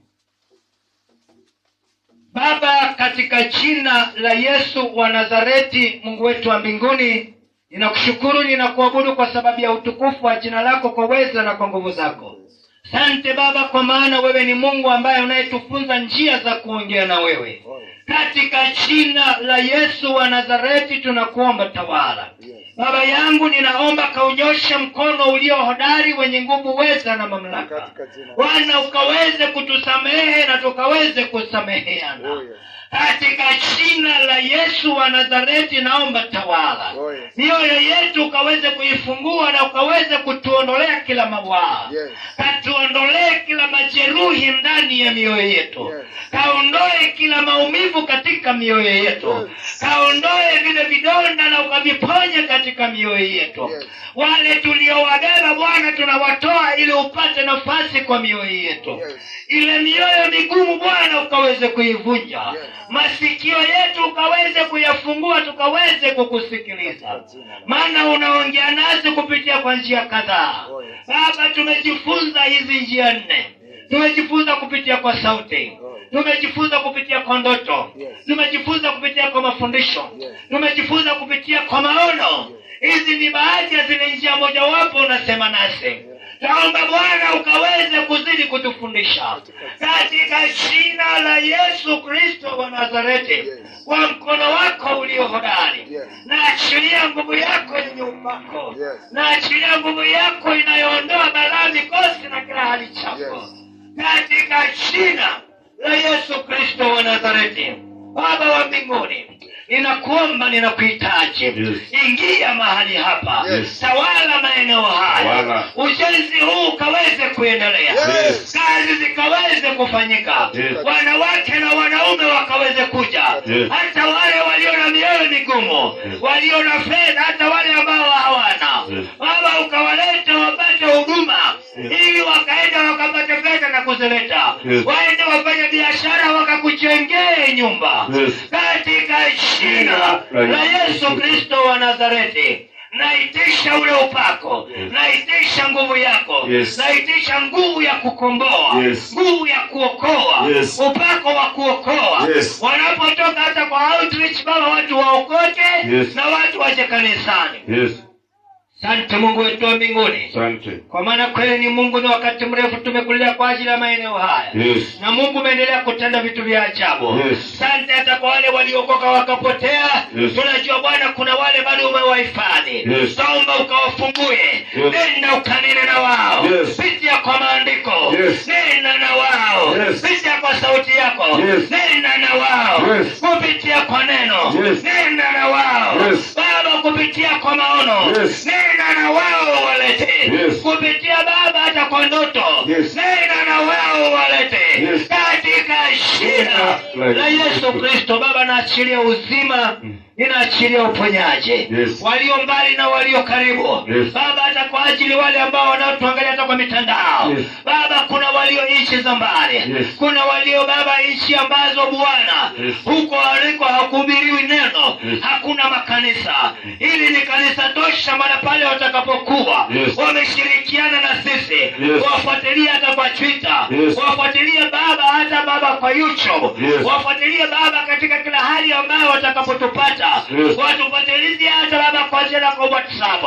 Baba, katika jina la Yesu wa Nazareti, Mungu wetu wa mbinguni, ninakushukuru, ninakuabudu kwa sababu ya utukufu wa jina lako, kwa uweza na kwa nguvu zako. Asante Baba, kwa maana wewe ni Mungu ambaye unayetufunza njia za kuongea na wewe. Katika jina la Yesu wa Nazareti tunakuomba, tawala. Baba yangu, ninaomba kaunyoshe mkono ulio hodari, wenye nguvu, uweza na mamlaka. Bwana, ukaweze kutusamehe na tukaweze kusameheana. Katika jina la Yesu wa Nazareti naomba, tawala. Mioyo yetu ukaweze kuifungua na ukaweze kutuondolea kila mawaa. Katuondolee kila majeruhi ndani ya mioyo yetu. Kaondoe kila maumivu katika mioyo yetu. Kaondoe vile vidonda na ukaviponye katika mioyo yetu. Wale tuliowabeba Bwana, tunawatoa ili upate nafasi kwa mioyo yetu. Ile mioyo migumu Bwana ukaweze kuivunja. Masikio yetu ukaweze kuyafungua, tukaweze kukusikiliza. Maana unaongea nasi kupitia kwa njia kadhaa. Baba, tumejifunza hizi njia 4. Tumejifunza kupitia kwa sauti. Tumejifunza kupitia kwa ndoto. Tumejifunza kupitia kwa mafundisho. Tumejifunza kupitia kwa maono. Hizi ni baadhi ya zile njia mojawapo unasema nasi. Naomba Bwana ukaweze kuzidi kutufundisha. Katika jina la Yesu Kristo wa Nazareti, kwa mkono wako ulio hodari, naachilia nguvu yako yenye upako. Naachilia nguvu yako inayoondoa balaa, mikosi na kila hali chako. Katika jina la Yesu Kristo wa Nazareti, Baba wa mbinguni, ninakuomba, ninakuhitaji. Ingia mahali hapa. Tawala maeneo haya. Ujenzi huu ukaweze kuendelea. Kazi zikaweze kufanyika. Wanawake na wanaume wakaweze kuja. Hata wale walio na mioyo migumu, walio na fedha, hata wale ambao hawana. Baba, ukawalete wapate huduma, ili wakaenda wakapate fedha na kuzileta. Waende wafanye biashara, wakakujengee nyumba. Katika jina la Yesu Kristo wa Nazareti, naitisha ule upako. Naitisha nguvu yako. Naitisha nguvu ya kukomboa. Nguvu ya kuokoa. Upako wa kuokoa. Wanapotoka hata kwa outreach, Baba, watu waokote na watu waje kanisani. Asante Mungu wetu wa mbinguni. Asante. Kwa maana kweli ni Mungu, ni wakati mrefu tumekulia kwa ajili ya maeneo haya. Na Mungu umeendelea kutenda vitu vya ajabu. Asante hata kwa wale waliokoka wakapotea. Tunajua Bwana kuna wale bado umewahifadhi. Naomba ukawafungue. Nenda ukanene na wao. Pitia kwa maandiko. Nenda na wao. Pitia kwa sauti yako. Nenda na wao. Kupitia kwa neno. Nenda na wao. Baba, kupitia kwa maono. Nenda na wao walete. Kupitia Baba hata kwa ndoto. Nenda na wao walete. Katika jina la Yesu Kristo, Baba, naachilia uzima. Ninaachilia uponyaji. Walio mbali na walio karibu. Baba, hata kwa ajili wale ambao wanaotuangalia hata kwa mitandao. Baba, kuna walio nchi za mbali. Kuna walio Baba nchi ambazo Bwana huko waliko hakuhubiriwi neno. Hakuna makanisa. Hili ni kanisa tosha, maana pale watakapokuwa wameshirikiana na sisi. Wafuatilia hata kwa Twitter. Wafuatilia Baba hata Baba kwa YouTube. Wafuatilia Baba katika kila hali ambayo watakapotupata. Watufuatilie hata Baba kwa jina kwa WhatsApp.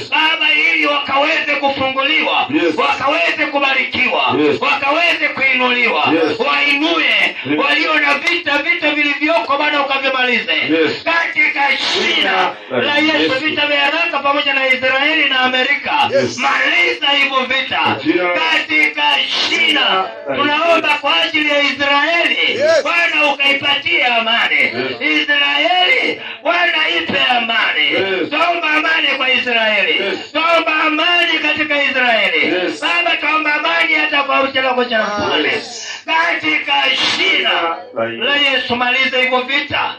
Baba, ili wakaweze kufunguliwa. Wakaweze kubarikiwa. Wakaweze kuinuliwa. Wainue walio na vita vilivyoko Bwana ukavimalize. Katika jina la Yesu, vita vya Iraq pamoja na Israeli na Amerika. Maliza hivyo vita. Katika jina tunaomba kwa ajili ya Israeli. Bwana ukaipatie amani. Israeli Bwana ipe amani. Tuomba amani Israeli. Yes. Baba, tuomba amani hata kwa uchela kwa jina pale. Katika jina la Yesu, maliza hivyo vita.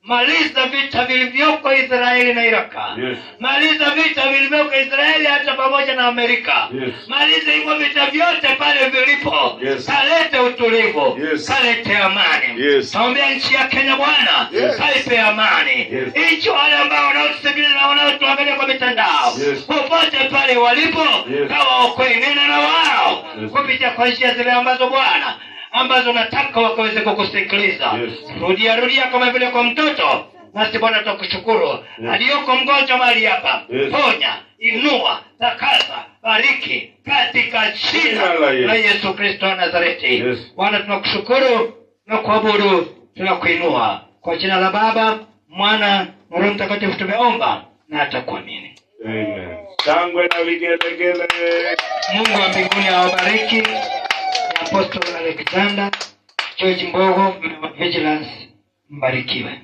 Maliza vita vilivyoko Israeli na Iraka. Yes. Maliza vita vilivyoko Israeli hata pamoja na Amerika. Yes. Maliza hivyo vita vyote pale vilipo. Yes. Kalete utulivu. Yes. Kalete amani. Yes. Taombea nchi ya Kenya Bwana. Yes. Kaipe amani. Yes. Nchi wale ambao wanaotusikiliza na wanaotuangalia kwa mitandao. Yes. Popote pale walipo. Yes. Kawaokoe, nena na wao. Yes. Kupitia kwa njia zile ambazo Bwana ambazo nataka wakaweze kukusikiliza. Yes. Rudia kama vile kwa mtoto. Nasi Bwana tukushukuru. Yes. Aliyoko mgonjwa mahali hapa. Yes. Ponya, inua, takasa, bariki katika jina la Yesu Kristo wa Nazareti. Yes. Bwana tunakushukuru na kuabudu, tunakuinua. Kwa jina la Baba, Mwana na Roho Mtakatifu tumeomba na atakuamini. Amen. Shangwe na vigelegele. Mungu wa mbinguni awabariki. Apostle Alexander George Mbogo, Vigilance, mbarikiwe.